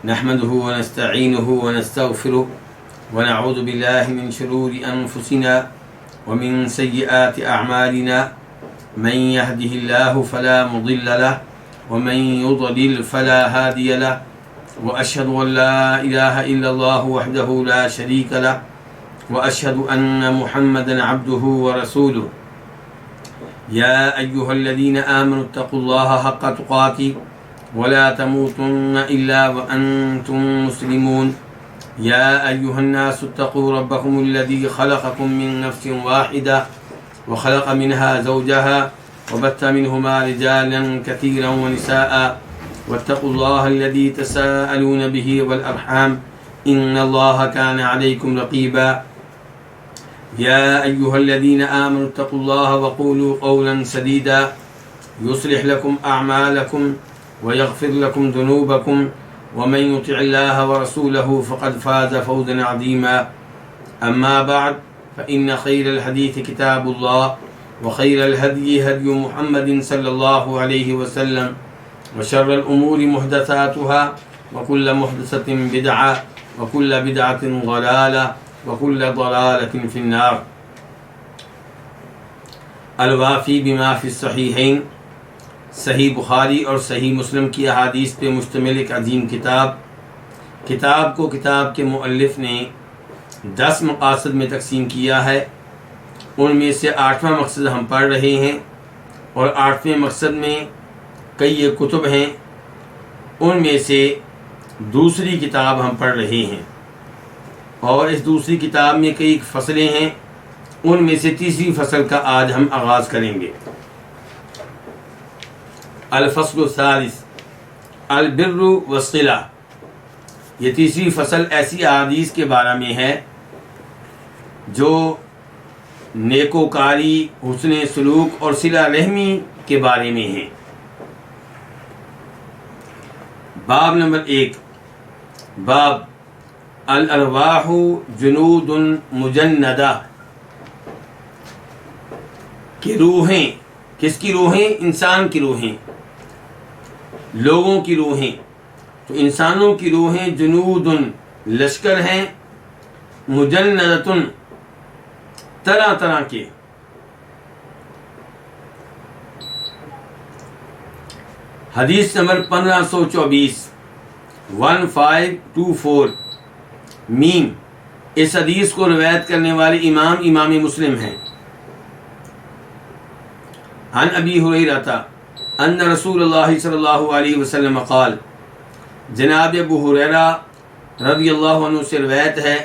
نحمده ونستعينه ونستغفره ونعوذ بالله من شرور أنفسنا ومن سيئات أعمالنا من يهده الله فلا مضل له ومن يضلل فلا هادي له وأشهد أن لا إله إلا الله وحده لا شريك له وأشهد أن محمدا عبده ورسوله يا أيها الذين آمنوا اتقوا الله حق تقاته ولا تموتن إلا وأنتم مسلمون يا أيها الناس اتقوا ربكم الذي خلقكم من نفس واحدة وخلق منها زوجها وبث منهما رجالا كثيرا ونساء واتقوا الله الذي تساءلون به والأرحام إن الله كان عليكم رقيبا يا أيها الذين آمنوا اتقوا الله وقولوا قولا سديدا يصلح لكم أعمالكم ويغفر لكم ذنوبكم ومن يطع الله ورسوله فقد فاز فوزا عظيما أما بعد فإن خير الحديث كتاب الله وخير الهدي هدي محمد صلى الله عليه وسلم وشر الأمور محدثاتها وكل محدثة بدعة وكل بدعة ضلالة وكل ضلالة في النار. الوافی بما فی الصحیحین، صحیح بخاری اور صحیح مسلم کی احادیث پہ مشتمل ایک عظیم کتاب کو کتاب کے مؤلف نے 10 مقاصد میں تقسیم کیا ہے. ان میں سے 8واں مقصد ہم پڑھ رہے ہیں اور 8ویں مقصد میں کئی کتب ہیں. ان میں سے دوسری کتاب ہم پڑھ رہے ہیں اور اس دوسری کتاب میں کئی فصلیں ہیں. ان میں سے تیسری فصل کا آج ہم آغاز کریں گے. الفصل الثالث البر والصلہ. یہ تیسری فصل ایسی احادیث کے بارے میں ہے جو نیکوکاری، حسن سلوک اور صلہ رحمی کے بارے میں ہیں. باب نمبر 1، باب الارواح جنود مجندہ، کہ روحیں، کس کی روحیں؟ انسان کی روحیں، لوگوں کی روحیں. تو انسانوں کی روحیں جنود لشکر ہیں، مجندۃ طرح طرح کے. حدیث نمبر 1524 1524 میم. اس حدیث کو روایت کرنے والے امام مسلم ہیں. عن ابی ہریرہ ان رسول اللہ صلی اللہ علیہ وسلم قال، جناب ابو ہریرہ رضی اللہ عنہ سے روایت ہے،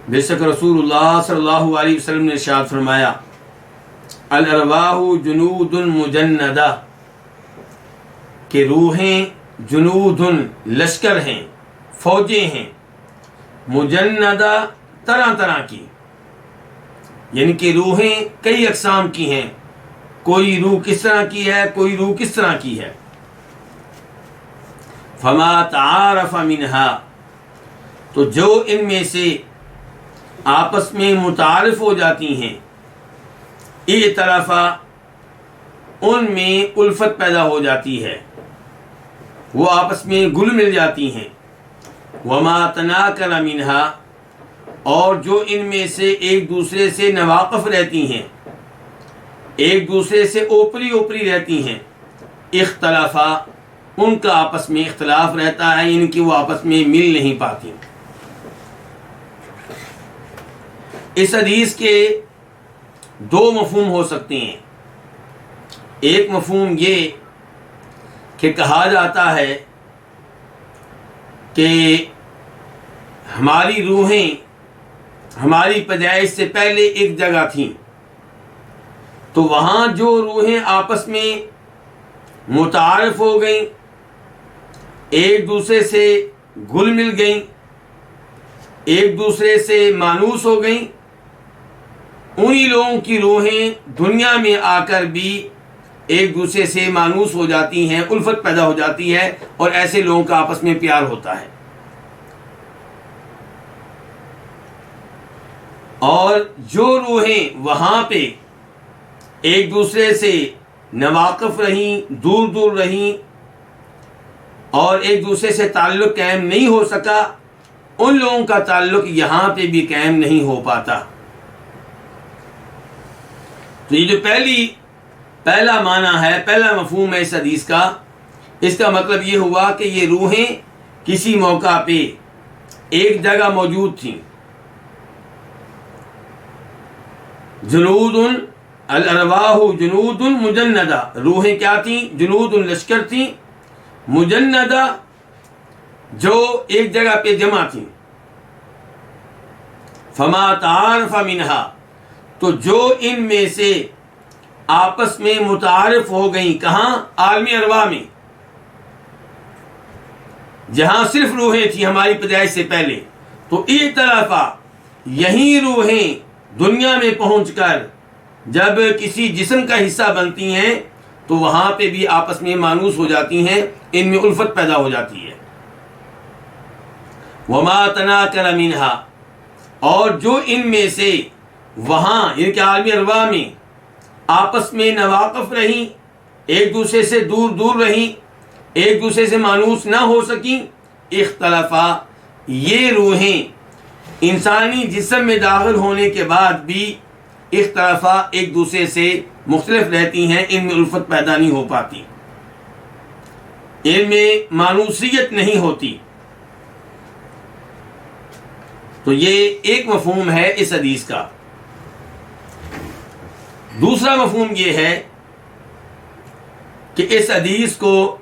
بے شک رسول اللہ صلی اللہ علیہ وسلم نے ارشاد فرمایا، الارواح جنود مجندہ، کہ روحیں جنود لشکر ہیں، فوجیں ہیں، مجندہ طرح طرح کی، یعنی کہ روحیں کئی اقسام کی ہیں. کوئی روح کس طرح کی ہے، کوئی روح کس طرح کی ہے. فما تعارف منہا، تو جو ان میں سے آپس میں متعارف ہو جاتی ہیں، اعترافا، ان میں الفت پیدا ہو جاتی ہے، وہ آپس میں گل مل جاتی ہیں. وما تناکر منہا، اور جو ان میں سے ایک دوسرے سے نواقف رہتی ہیں، ایک دوسرے سے اوپری رہتی ہیں، اختلافا، ان کا آپس میں اختلاف رہتا ہے، یعنی کہ وہ آپس میں مل نہیں پاتی. اس حدیث کے 2 مفہوم ہو سکتے ہیں. ایک مفہوم یہ کہ کہا جاتا ہے کہ ہماری روحیں ہماری پیدائش سے پہلے ایک جگہ تھیں، تو وہاں جو روحیں آپس میں متعارف ہو گئیں، ایک دوسرے سے گل مل گئیں، ایک دوسرے سے مانوس ہو گئیں، انہی لوگوں کی روحیں دنیا میں آ کر بھی ایک دوسرے سے مانوس ہو جاتی ہیں، الفت پیدا ہو جاتی ہے، اور ایسے لوگوں کا آپس میں پیار ہوتا ہے. اور جو روحیں وہاں پہ ایک دوسرے سے نواقف رہیں، دور دور رہیں، اور ایک دوسرے سے تعلق قائم نہیں ہو سکا، ان لوگوں کا تعلق یہاں پہ بھی قائم نہیں ہو پاتا۔ تو یہ جو پہلا معنی ہے، پہلا مفہوم ہے اس حدیث کا، اس کا مطلب یہ ہوا کہ یہ روحیں کسی موقع پہ ایک جگہ موجود تھیں۔ جنود الارواح جنود مجندہ، روحیں کیا تھیں؟ جنود لشکر تھیں مجندہ، جو ایک جگہ پہ جمع تھیں۔ فما تعارف منہا، تو جو ان میں سے آپس میں متعارف ہو گئیں، کہاں؟ عالم ارواح میں، جہاں صرف روحیں تھیں ہماری پیدائش سے پہلے، تو ایک طرفہ یہی روحیں دنیا میں پہنچ کر جب کسی جسم کا حصہ بنتی ہیں تو وہاں پہ بھی آپس میں مانوس ہو جاتی ہیں، ان میں الفت پیدا ہو جاتی ہے۔ وما تناکر منہا، اور جو ان میں سے وہاں ان کے عالم ارواح میں آپس میں نواقف رہیں، ایک دوسرے سے دور دور رہیں، ایک دوسرے سے مانوس نہ ہو سکیں، اختلافا، یہ روحیں انسانی جسم میں داخل ہونے کے بعد بھی اختلافا ایک دوسرے سے مختلف رہتی ہیں، ان میں الفت پیدا نہیں ہو پاتی، ان میں مانوسیت نہیں ہوتی۔ تو یہ ایک مفہوم ہے اس حدیث کا۔ دوسرا مفہوم یہ ہے کہ اس حدیث کو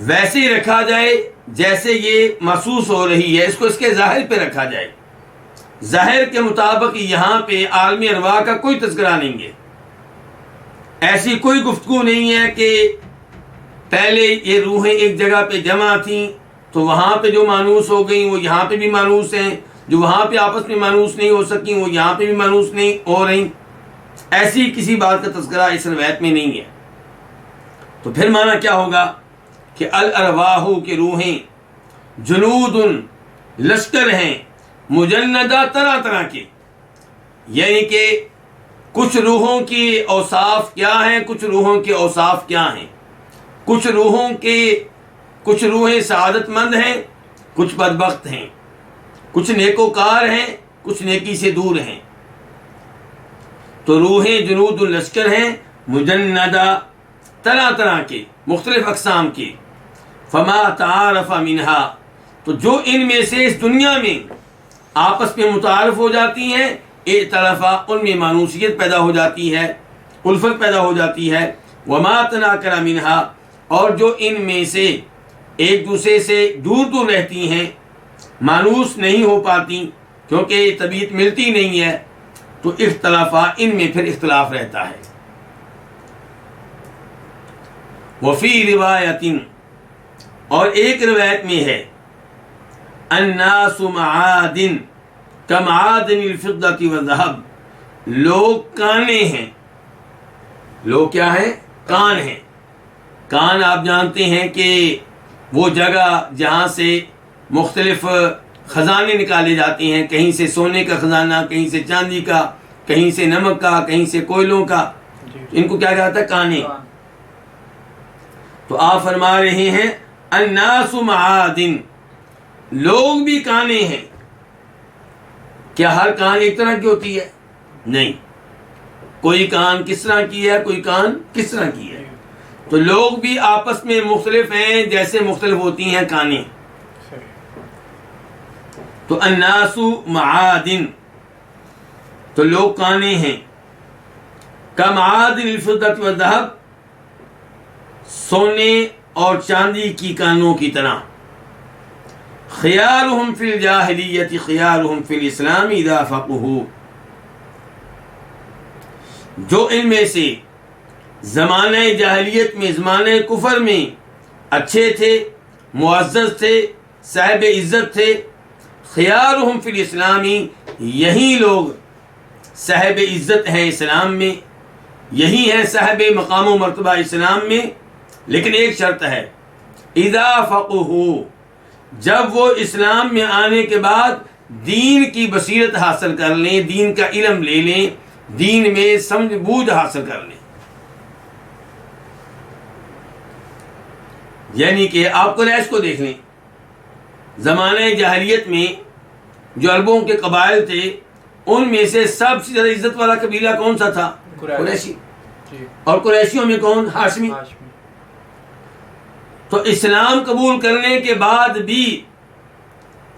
ویسے ہی رکھا جائے جیسے یہ محسوس ہو رہی ہے، اس کو اس کے ظاہر پہ رکھا جائے۔ ظاہر کے مطابق یہاں پہ عالم ارواح کا کوئی تذکرہ نہیں ہے، ایسی کوئی گفتگو نہیں ہے کہ پہلے یہ روحیں ایک جگہ پہ جمع تھیں تو وہاں پہ جو مانوس ہو گئیں وہ یہاں پہ بھی مانوس ہیں، جو وہاں پہ آپس میں مانوس نہیں ہو سکیں وہ یہاں پہ بھی مانوس نہیں ہو رہی، ایسی کسی بات کا تذکرہ اس روایت میں نہیں ہے۔ تو پھر معنی کیا ہوگا کہ الارواح کے روحیں جنود لشکر ہیں مجندہ، طرح طرح کے، یعنی کہ کچھ روحوں کی اوصاف کیا ہیں، کچھ روحوں کے اوصاف کیا ہیں، کچھ روحیں سعادت مند ہیں، کچھ بدبخت ہیں، کچھ نیکوکار ہیں، کچھ نیکی سے دور ہیں۔ تو روحیں جنود لشکر ہیں مجندہ، طرح طرح کے، مختلف اقسام کے۔ فما تعارف منہا، تو جو ان میں سے اس دنیا میں آپس میں متعارف ہو جاتی ہیں، ایک طرفہ ان میں مانوسیت پیدا ہو جاتی ہے، الفت پیدا ہو جاتی ہے۔ وما تناکر منہا، اور جو ان میں سے ایک دوسرے سے دور دور رہتی ہیں، مانوس نہیں ہو پاتی کیونکہ طبیعت ملتی نہیں ہے، تو اختلافا، ان میں پھر اختلاف رہتا ہے۔ وفی روایت، اور ایک روایت میں ہے، الناس معادن کمعادن الفضة والذهب، لوگ کانے ہیں۔ لوگ کیا ہیں؟ کان ہیں۔ کان آپ جانتے ہیں کہ وہ جگہ جہاں سے مختلف خزانے نکالے جاتے ہیں، کہیں سے سونے کا خزانہ، کہیں سے چاندی کا، کہیں سے نمک کا، کہیں سے کوئلوں کا، ان کو کیا کہتا ہے؟ کانے۔ تو آپ فرما رہے ہیں الناس معادن، لوگ بھی کانے ہیں۔ کیا ہر کان ایک طرح کی ہوتی ہے؟ نہیں، کوئی کان کس طرح کی ہے، کوئی کان کس طرح کی ہے۔ تو لوگ بھی آپس میں مختلف ہیں جیسے مختلف ہوتی ہیں کانیں۔ تو الناس معادن، تو لوگ کانے ہیں، کمعادن الفضة والذهب، سونے اور چاندی کی کانوں کی طرح۔ خیارهم فی الجاہلیت خیارهم فی الاسلام اذا فقہوا، جو ان میں سے زمانہ جاہلیت میں، زمانہ کفر میں اچھے تھے، معزز تھے، صاحب عزت تھے، خیارهم فی الاسلامی، یہی لوگ صاحب عزت ہیں اسلام میں، یہی ہیں صاحب مقام و مرتبہ اسلام میں، لیکن ایک شرط ہے، اذا فقہوا، جب وہ اسلام میں آنے کے بعد دین کی بصیرت حاصل کر لیں، دین کا علم لے لیں، دین میں سمجھ بوجھ حاصل کر لیں۔ یعنی کہ آپ قریش کو دیکھ لیں، زمانہ جاہلیت میں جو عربوں کے قبائل تھے ان میں سے سب سے زیادہ عزت والا قبیلہ کون سا تھا؟ قریشی. اور قریشیوں میں کون؟ ہاشمی. تو اسلام قبول کرنے کے بعد بھی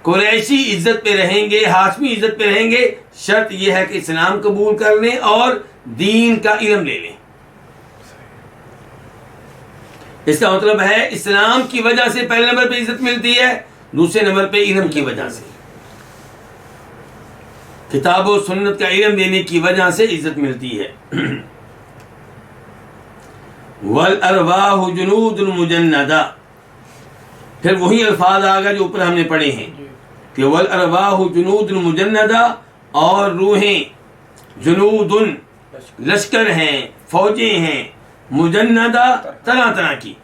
قریشی عزت پہ رہیں گے، ہاشمی عزت پہ رہیں گے، شرط یہ ہے کہ اسلام قبول کر لیں اور دین کا علم لے لیں. اس کا مطلب ہے اسلام کی وجہ سے پہلے نمبر پہ عزت ملتی ہے، دوسرے نمبر پہ علم کی وجہ سے، کتاب و سنت کا علم دینے کی وجہ سے عزت ملتی ہے. والارواح جنود مجندہ، پھر وہی الفاظ آگا جو اوپر ہم نے پڑھے ہیں کہ والارواح جنود مجندہ، اور روحیں جنود لشکر ہیں، فوجیں ہیں، مجندہ طرح طرح کی.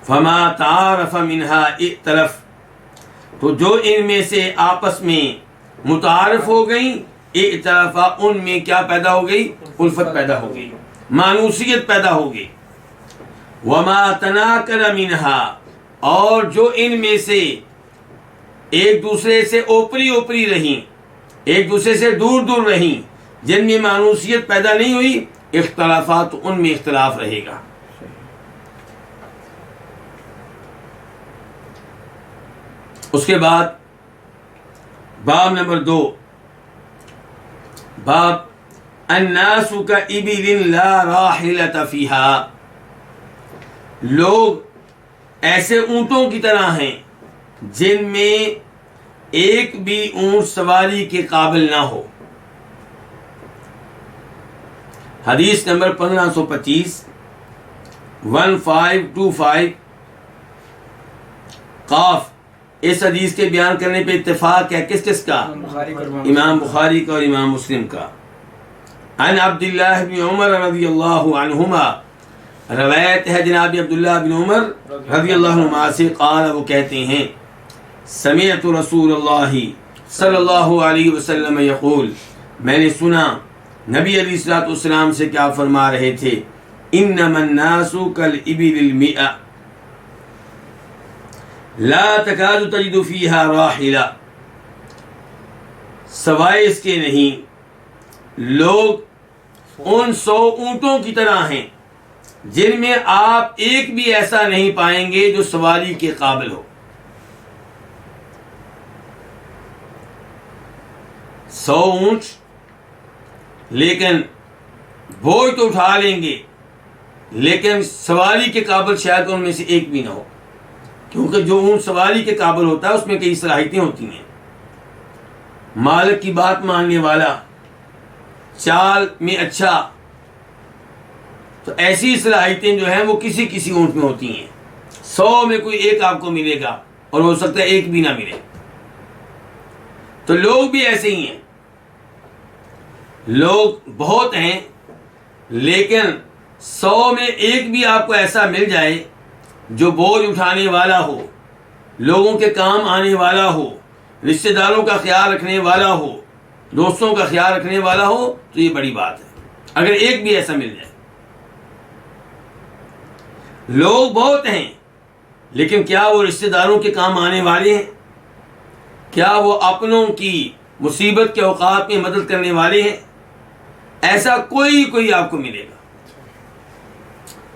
فما تعارف منها ائتلف، تو جو ان میں سے آپس میں متعارف ہو گئیں، ائتلفا، ان میں کیا پیدا ہو گئی؟ الفت پیدا ہو گئی، مانوسیت پیدا ہو گئی. وما تناکر منها، اور جو ان میں سے ایک دوسرے سے اوپری اوپری رہیں، ایک دوسرے سے دور دور رہیں، جن میں مانوسیت پیدا نہیں ہوئی، اختلافات، ان میں اختلاف رہے گا. اس کے بعد باب نمبر 2، باب الناس کابل لا راحلۃ فیہا، لوگ ایسے اونٹوں کی طرح ہیں جن میں ایک بھی اونٹ سواری کے قابل نہ ہو. حدیث نمبر 1525، 1525 قاف. اس حدیث کے بیان کرنے پہ اتفاق ہے کس کس کا؟ امام بخاری کا اور امام مسلم کا. عن عبداللہ بن عمر رضی اللہ عنہما، روایت ہے جناب عبداللہ بن عمر رضی اللہ عنہما سے، قال، وہ کہتے ہیں، سمعت رسول اللہ صلی اللہ علیہ وسلم یقول، میں نے سنا نبی علیہ الصلوۃ والسلام سے کیا فرما رہے تھے، انما الناس کالابل المئہ لا تکاد تجد فیہا راحلہ، سوائے اس کے نہیں لوگ ان 100 اونٹوں کی طرح ہیں جن میں آپ ایک بھی ایسا نہیں پائیں گے جو سواری کے قابل ہو. 100 اونٹ، لیکن بوجھ تو اٹھا لیں گے لیکن سواری کے قابل شاید ان میں سے ایک بھی نہ ہو، کیونکہ جو اونٹ سواری کے قابل ہوتا ہے اس میں کئی صلاحیتیں ہوتی ہیں، مالک کی بات ماننے والا، چال میں اچھا، تو ایسی صلاحیتیں جو ہیں وہ کسی کسی اونٹ میں ہوتی ہیں. 100 میں کوئی ایک آپ کو ملے گا اور ہو سکتا ہے ایک بھی نہ ملے. تو لوگ بھی ایسے ہی ہیں، لوگ بہت ہیں لیکن 100 میں ایک بھی آپ کو ایسا مل جائے جو بوجھ اٹھانے والا ہو، لوگوں کے کام آنے والا ہو، رشتہ داروں کا خیال رکھنے والا ہو، دوستوں کا خیال رکھنے والا ہو، تو یہ بڑی بات ہے اگر ایک بھی ایسا مل جائے. لوگ بہت ہیں لیکن کیا وہ رشتہ داروں کے کام آنے والے ہیں؟ کیا وہ اپنوں کی مصیبت کے اوقات میں مدد کرنے والے ہیں؟ ایسا کوئی آپ کو ملے گا.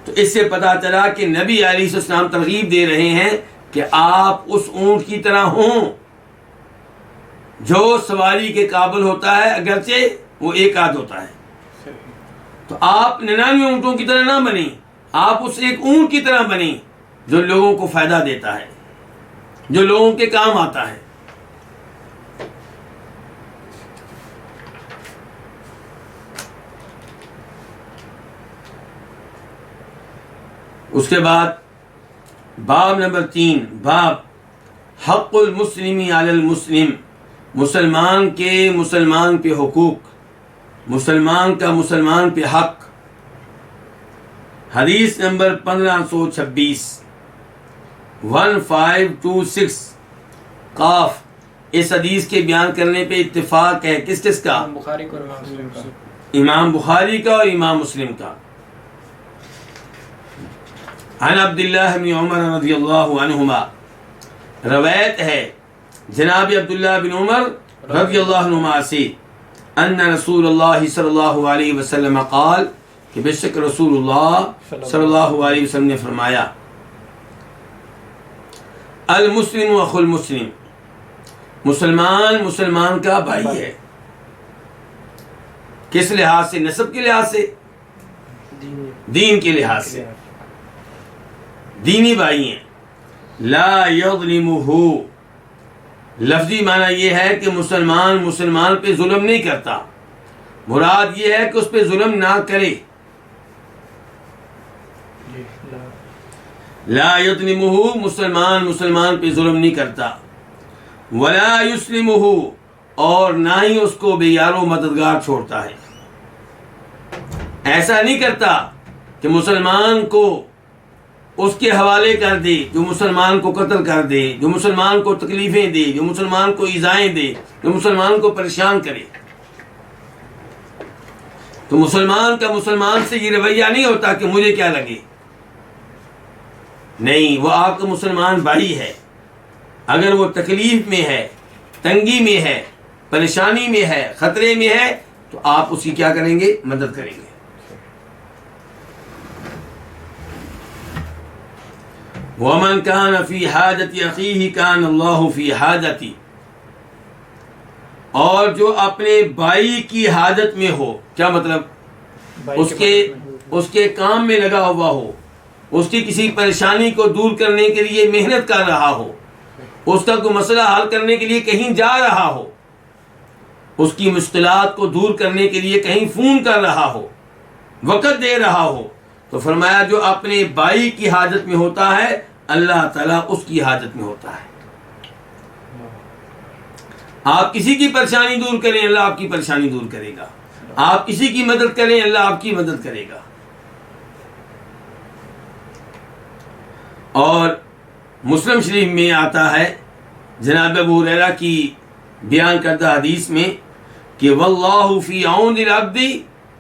تو اس سے پتہ چلا کہ نبی علیہ السلام ترغیب دے رہے ہیں کہ آپ اس اونٹ کی طرح ہوں جو سواری کے قابل ہوتا ہے، اگرچہ وہ ایک آدھ ہوتا ہے. تو آپ 99 اونٹوں کی طرح نہ بنیں، آپ اس ایک اونٹ کی طرح بنیں جو لوگوں کو فائدہ دیتا ہے، جو لوگوں کے کام آتا ہے. اس کے بعد باب نمبر 3، باب حق المسلم علی المسلم، مسلمان کے مسلمان پہ حقوق، مسلمان کا مسلمان پہ حق. حدیث نمبر 1526، 1526 قاف. اس حدیث کے بیان کرنے پہ اتفاق ہے کس کس کا؟ بخاری اور امام مسلم کا. امام بخاری کا اور امام مسلم کا. عن عبداللہ بن عمر رضی اللہ عنہما، روایت ہے جناب عبداللہ بن عمر رضی اللہ عنہما سے، ان رسول اللہ صلی اللہ علیہ وسلم قال، کہ بے شک رسول اللہ صلی اللہ علیہ وسلم نے فرمایا، المسلم اخو المسلم، مسلمان مسلمان کا بھائی ہے۔ کس لحاظ سے؟ نسب کے لحاظ سے، دین کے لحاظ سے، دینی بھائی ہیں۔ لا یظلمہ، لفظی معنی یہ ہے کہ مسلمان مسلمان پہ ظلم نہیں کرتا، مراد یہ ہے کہ اس پہ ظلم نہ کرے۔ لا یظلمہ، مسلمان مسلمان پہ ظلم نہیں کرتا، ولا یسلمہ، اور نہ ہی اس کو بے یار و مددگار چھوڑتا ہے۔ ایسا نہیں کرتا کہ مسلمان کو اس کے حوالے کر دے جو مسلمان کو قتل کر دے، جو مسلمان کو تکلیفیں دے، جو مسلمان کو ایذائیں دے، جو مسلمان کو پریشان کرے۔ تو مسلمان کا مسلمان سے یہ رویہ نہیں ہوتا کہ مجھے کیا لگے، نہیں، وہ آپ کا مسلمان بھائی ہے۔ اگر وہ تکلیف میں ہے، تنگی میں ہے، پریشانی میں ہے، خطرے میں ہے، تو آپ اس کی کیا کریں گے؟ مدد کریں گے۔ وَمَنْ كَانَ فِي حَاجَةِ أَخِيهِ كَانَ اللَّهُ فِي حَاجَتِهِ، اور جو اپنے بھائی کی حاجت میں ہو، کیا مطلب؟ اس کے کام میں لگا ہوا ہو، اس کی کسی پریشانی کو دور کرنے کے لیے محنت کر رہا ہو، اس کا کوئی مسئلہ حل کرنے کے لیے کہیں جا رہا ہو، اس کی مشکلات کو دور کرنے کے لیے کہیں فون کر رہا ہو، وقت دے رہا ہو، تو فرمایا جو اپنے بھائی کی حاجت میں ہوتا ہے، اللہ تعالیٰ اس کی حاجت میں ہوتا ہے۔ آپ کسی کی پریشانی دور کریں، اللہ آپ کی پریشانی دور کرے گا۔ آپ کسی کی مدد کریں، اللہ آپ کی مدد کرے گا۔ اور مسلم شریف میں آتا ہے جناب ابو ہریرہ کی بیان کردہ حدیث میں کہ واللہ فی عون العبد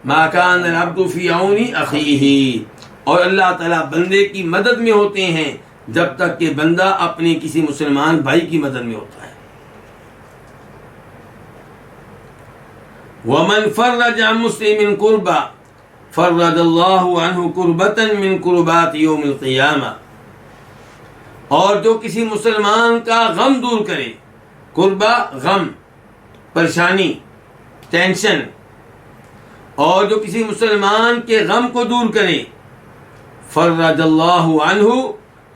ما کان العبد فی عون اخیہ، اور اللہ تعالیٰ بندے کی مدد میں ہوتے ہیں جب تک کہ بندہ اپنے کسی مسلمان بھائی کی مدد میں ہوتا ہے۔ وَمَنْ فَرَّجَ عَنْ مُسْلِمٍ كُرْبًا فَرَّجَ اللَّهُ عَنْهُ كُرْبَةً مِنْ كُرُبَاتِ يَوْمِ الْقِيَامَةِ، اور جو کسی مسلمان کا غم دور کرے، قربہ غم، پریشانی، ٹینشن، اور جو کسی مسلمان کے غم کو دور کرے، فرج اللہ عنہ،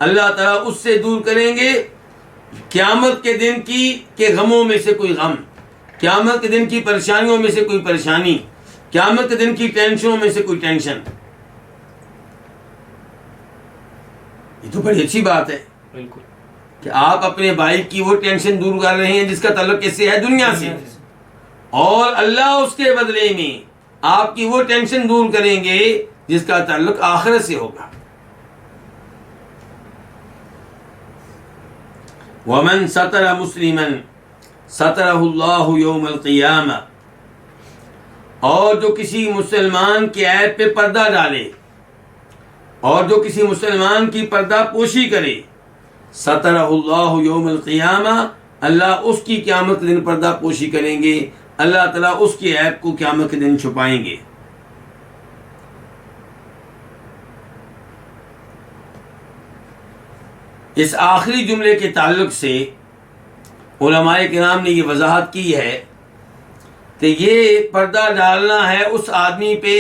اللہ تعالیٰ اس سے دور کریں گے قیامت کے دن کی کے غموں میں سے کوئی غم، قیامت کے دن کی پریشانیوں میں سے کوئی پریشانی، قیامت کے دن کی ٹینشنوں میں سے کوئی ٹینشن۔ یہ تو بڑی اچھی بات ہے بالکل کہ آپ اپنے بھائی کی وہ ٹینشن دور کر رہے ہیں جس کا تعلق کس سے ہے؟ دنیا سے، اور اللہ اس کے بدلے میں آپ کی وہ ٹینشن دور کریں گے جس کا تعلق آخرت سے ہوگا۔ وَمَن سَتَرَ مُسْلِمًا سَتَرَهُ اللَّهُ يَوْمَ الْقِيَامَةِ، اور جو کسی مسلمان کے عیب پہ پردہ ڈالے، اور جو کسی مسلمان کی پردہ پوشی کرے، سَتَرَهُ اللَّهُ يَوْمَ الْقِيَامَةِ، اللہ اس کی قیامت کے دن پردہ پوشی کریں گے، اللہ تعالیٰ اس کے عیب کو قیامت کے دن چھپائیں گے۔ اس آخری جملے کے تعلق سے علماء کرام نے یہ وضاحت کی ہے کہ یہ پردہ ڈالنا ہے اس آدمی پہ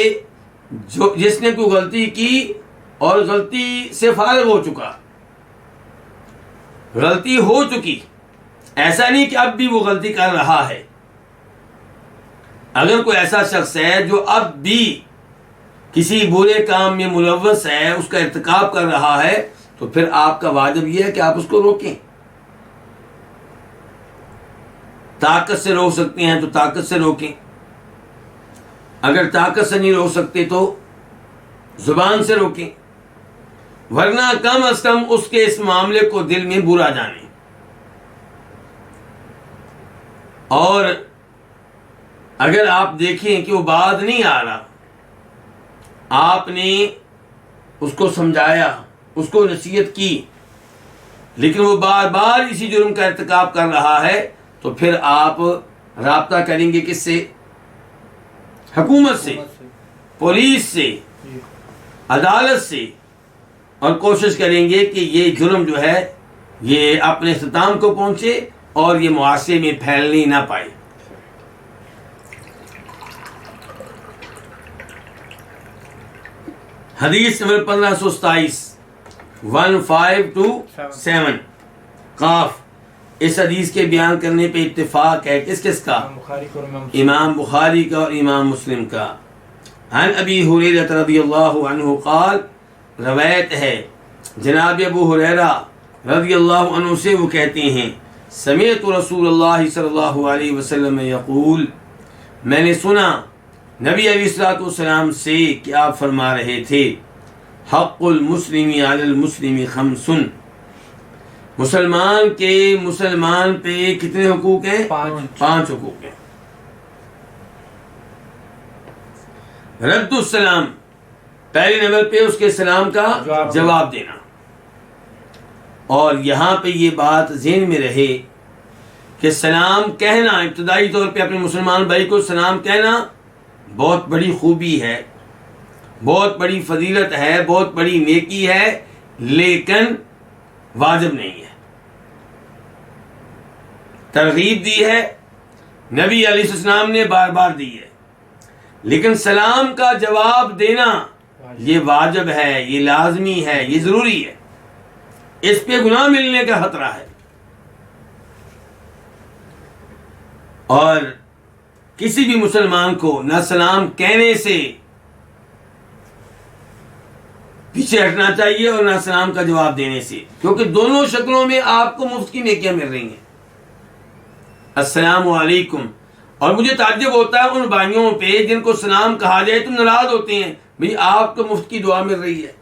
جس نے کوئی غلطی کی اور غلطی سے فارغ ہو چکا، غلطی ہو چکی، ایسا نہیں کہ اب بھی وہ غلطی کر رہا ہے۔ اگر کوئی ایسا شخص ہے جو اب بھی کسی برے کام میں ملوث ہے، اس کا ارتکاب کر رہا ہے، تو پھر آپ کا واجب یہ ہے کہ آپ اس کو روکیں۔ طاقت سے روک سکتے ہیں تو طاقت سے روکیں، اگر طاقت سے نہیں روک سکتے تو زبان سے روکیں، ورنہ کم از کم اس کے اس معاملے کو دل میں برا جانیں۔ اور اگر آپ دیکھیں کہ وہ بات نہیں آ رہا، آپ نے اس کو سمجھایا، اس کو نصیحت کی، لیکن وہ بار بار اسی جرم کا ارتکاب کر رہا ہے، تو پھر آپ رابطہ کریں گے کس سے؟ حکومت سے، پولیس سے، عدالت سے، اور کوشش کریں گے کہ یہ جرم جو ہے یہ اپنے اختتام کو پہنچے اور یہ معاشرے میں پھیلنے نہ پائے۔ حدیث نمبر 1527 1527 قاف۔ اس حدیث کے بیان کرنے پہ اتفاق ہے کس کس کا؟ امام بخاری کا اور امام مسلم کا۔ عن ابی ہریرہ رضی اللہ عنہ قال، روایت ہے جناب ابو ہریرہ رضی اللہ عنہ سے، وہ کہتے ہیں سمعت رسول اللہ صلی اللہ علیہ وسلم یقول، میں نے سنا نبی علیہ الصلوۃ والسلام سے کہ آپ فرما رہے تھے حق المسلم علی المسلم خمس، مسلمان کے مسلمان پہ کتنے حقوق ہیں؟ 5 حقوق ہیں۔ رد السلام، پہلے نمبر پہ اس کے سلام کا جواب دینا، اور یہاں پہ یہ بات ذہن میں رہے کہ سلام کہنا، ابتدائی طور پہ اپنے مسلمان بھائی کو سلام کہنا بہت بڑی خوبی ہے، بہت بڑی فضیلت ہے، بہت بڑی نیکی ہے، لیکن واجب نہیں ہے۔ ترغیب دی ہے، نبی علیہ السلام نے بار بار دی ہے، لیکن سلام کا جواب دینا یہ واجب ہے، یہ لازمی ہے، یہ ضروری ہے، اس پہ گناہ ملنے کا خطرہ ہے۔ اور کسی بھی مسلمان کو نہ سلام کہنے سے پیچھے ہٹنا چاہیے اور نہ سلام کا جواب دینے سے، کیونکہ دونوں شکلوں میں آپ کو مفت کی نیکیاں مل رہی ہیں۔ السلام علیکم، اور مجھے تعجب ہوتا ہے ان بھائیوں پہ جن کو سلام کہا جائے تو ناراض ہوتے ہیں، بھئی آپ کو مفت کی دعا مل رہی ہے۔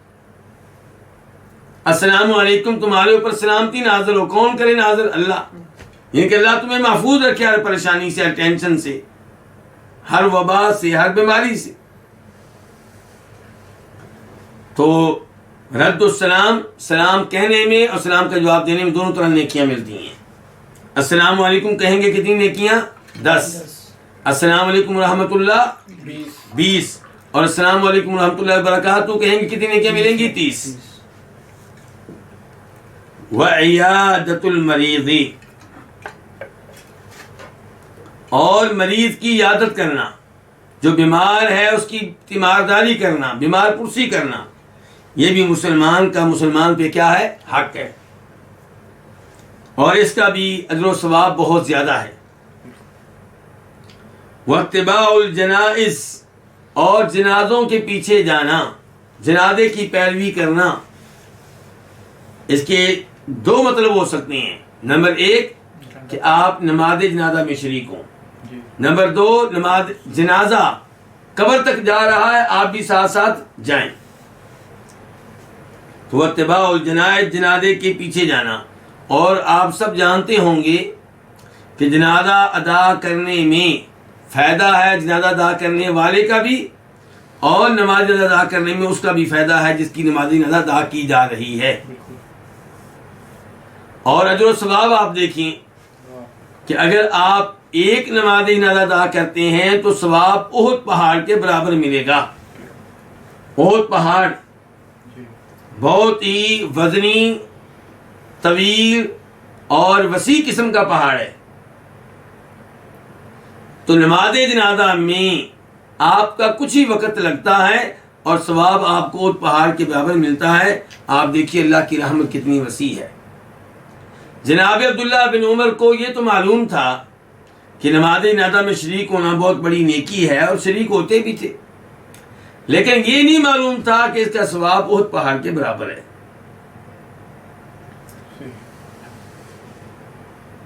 السلام علیکم، تمہارے اوپر سلامتی نازل ہو، کون کرے نازل؟ اللہ، یعنی کہ اللہ تمہیں محفوظ رکھے ہر پریشانی سے، ہر ٹینشن سے، ہر وبا سے، ہر بیماری سے۔ تو رد السلام، سلام کہنے میں اور سلام کا جواب دینے میں دونوں طرح نیکیاں ملتی ہیں۔ السلام علیکم کہیں گے کتنی نیکیاں؟ 10۔ السلام علیکم ورحمۃ اللہ 20، اور السلام علیکم ورحمۃ اللہ وبرکاتہ کہیں گے کتنی نیکیاں ملیں گی؟ 30۔ وعیادۃ المریض، اور مریض کی عیادت کرنا، جو بیمار ہے اس کی تیمارداری کرنا، بیمار پرسی کرنا، یہ بھی مسلمان کا مسلمان پہ کیا ہے؟ حق ہے، اور اس کا بھی اجر و ثواب بہت زیادہ ہے۔ واتباع الجنائز، اور جنازوں کے پیچھے جانا، جنازے کی پیروی کرنا، اس کے 2 مطلب ہو سکتے ہیں۔ نمبر 1 کہ آپ نماز جنازہ میں شریک ہوں، نمبر 2 نماز جنازہ قبر تک جا رہا ہے، آپ بھی ساتھ ساتھ جائیں۔ تو اتباع الجنائز، جنازے کے پیچھے جانا، اور آپ سب جانتے ہوں گے کہ جنازہ ادا کرنے میں فائدہ ہے، جنازہ ادا کرنے والے کا بھی، اور نماز جنازہ ادا کرنے میں اس کا بھی فائدہ ہے جس کی نماز جنازہ ادا کی جا رہی ہے۔ اور اجر و ثواب آپ دیکھیں کہ اگر آپ ایک نماز جنازہ ادا کرتے ہیں تو ثواب احد پہاڑ کے برابر ملے گا۔ احد پہاڑ بہت ہی وزنی، طویل اور وسیع قسم کا پہاڑ ہے، تو نماز جنازہ میں آپ کا کچھ ہی وقت لگتا ہے اور ثواب آپ کو احد پہاڑ کے برابر ملتا ہے۔ آپ دیکھیے اللہ کی رحمت کتنی وسیع ہے۔ جناب عبداللہ بن عمر کو یہ تو معلوم تھا کہ نماز جنازہ میں شریک ہونا بہت بڑی نیکی ہے، اور شریک ہوتے بھی تھے، لیکن یہ نہیں معلوم تھا کہ اس کا ثواب احد پہاڑ کے برابر ہے۔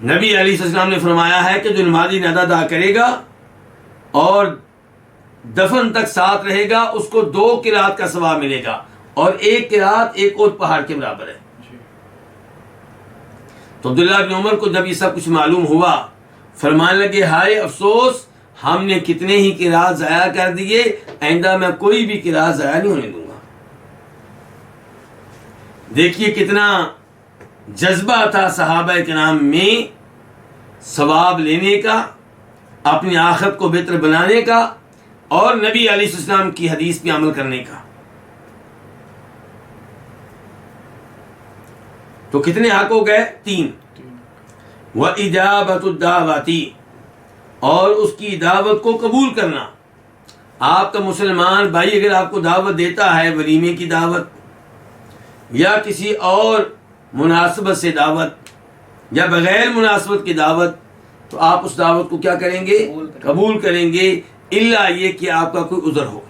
نبی علیہ السلام نے فرمایا ہے کہ جو نماز جنازہ ادا کرے گا اور دفن تک ساتھ رہے گا، اس کو 2 قرات کا ثواب ملے گا، اور 1 قرات ایک احد پہاڑ کے برابر ہے۔ تو عبداللہ بن عمر کو جب یہ سب کچھ معلوم ہوا، فرمانے لگے ہائے افسوس، ہم نے کتنے ہی قرات ضائع کر دیے، آئندہ میں کوئی بھی قرات ضائع نہیں ہونے دوں گا۔ دیکھیے کتنا جذبہ تھا صحابہ کرام میں ثواب لینے کا، اپنی آخرت کو بہتر بنانے کا، اور نبی علیہ السلام کی حدیث پہ عمل کرنے کا۔ تو کتنے حق ہو گئے؟ 3۔ وَإِجَابَةُ الدَّعْوَةِ، اور اس کی دعوت کو قبول کرنا۔ آپ کا مسلمان بھائی اگر آپ کو دعوت دیتا ہے، ولیمے کی دعوت یا کسی اور مناسبت سے دعوت یا بغیر مناسبت کی دعوت، تو آپ اس دعوت کو کیا کریں گے؟ قبول کریں گے، الا یہ کہ آپ کا کوئی عذر ہو۔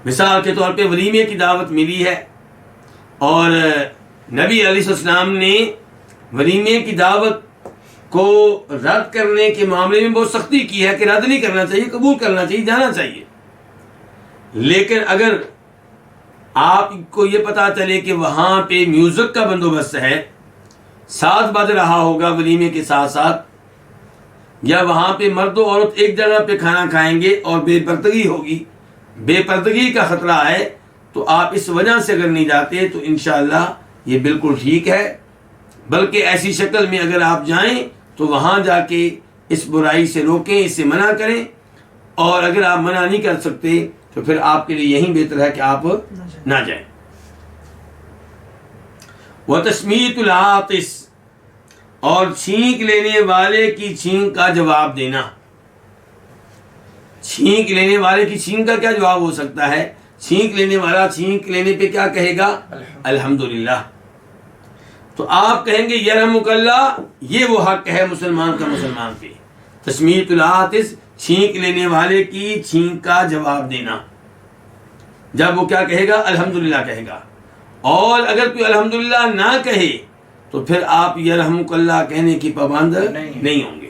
مثال کے طور پہ ولیمے کی دعوت ملی ہے اور نبی علیہ السلام نے ولیمے کی دعوت کو رد کرنے کے معاملے میں بہت سختی کی ہے کہ رد نہیں کرنا چاہیے، قبول کرنا چاہیے، جانا چاہیے۔ لیکن اگر آپ کو یہ پتا چلے کہ وہاں پہ میوزک کا بندوبست ہے، ساز بج رہا ہوگا ولیمے کے ساتھ ساتھ، یا وہاں پہ مرد و عورت ایک جگہ پہ کھانا کھائیں گے اور بے پردگی ہوگی، بے پردگی کا خطرہ ہے، تو آپ اس وجہ سے اگر نہیں جاتے تو انشاءاللہ یہ بالکل ٹھیک ہے۔ بلکہ ایسی شکل میں اگر آپ جائیں تو وہاں جا کے اس برائی سے روکیں، اس سے منع کریں، اور اگر آپ منع نہیں کر سکتے تو پھر آپ کے لیے یہی بہتر ہے کہ آپ نہ جائیں۔ وَتَشْمِيتُ الْعَاطِسِ، اور چھینک لینے والے کی چھینک کا جواب دینا۔ چھینک لینے والے کی چھینک کا کیا جواب ہو سکتا ہے؟ چھینک لینے والا چھینک لینے پہ کیا کہے گا؟ الحمدللہ۔ تو آپ کہیں گے یرحمک اللہ، یہ وہ حق ہے مسلمان کا مسلمان پہ۔ تشمیت العاطس، چھینک لینے والے کی چھینک کا جواب دینا۔ جب وہ کیا کہے گا؟ الحمدللہ کہے گا۔ اور اگر کوئی الحمدللہ نہ کہے تو پھر آپ یرحمک اللہ کہنے کی پابند نہیں ہوں گے۔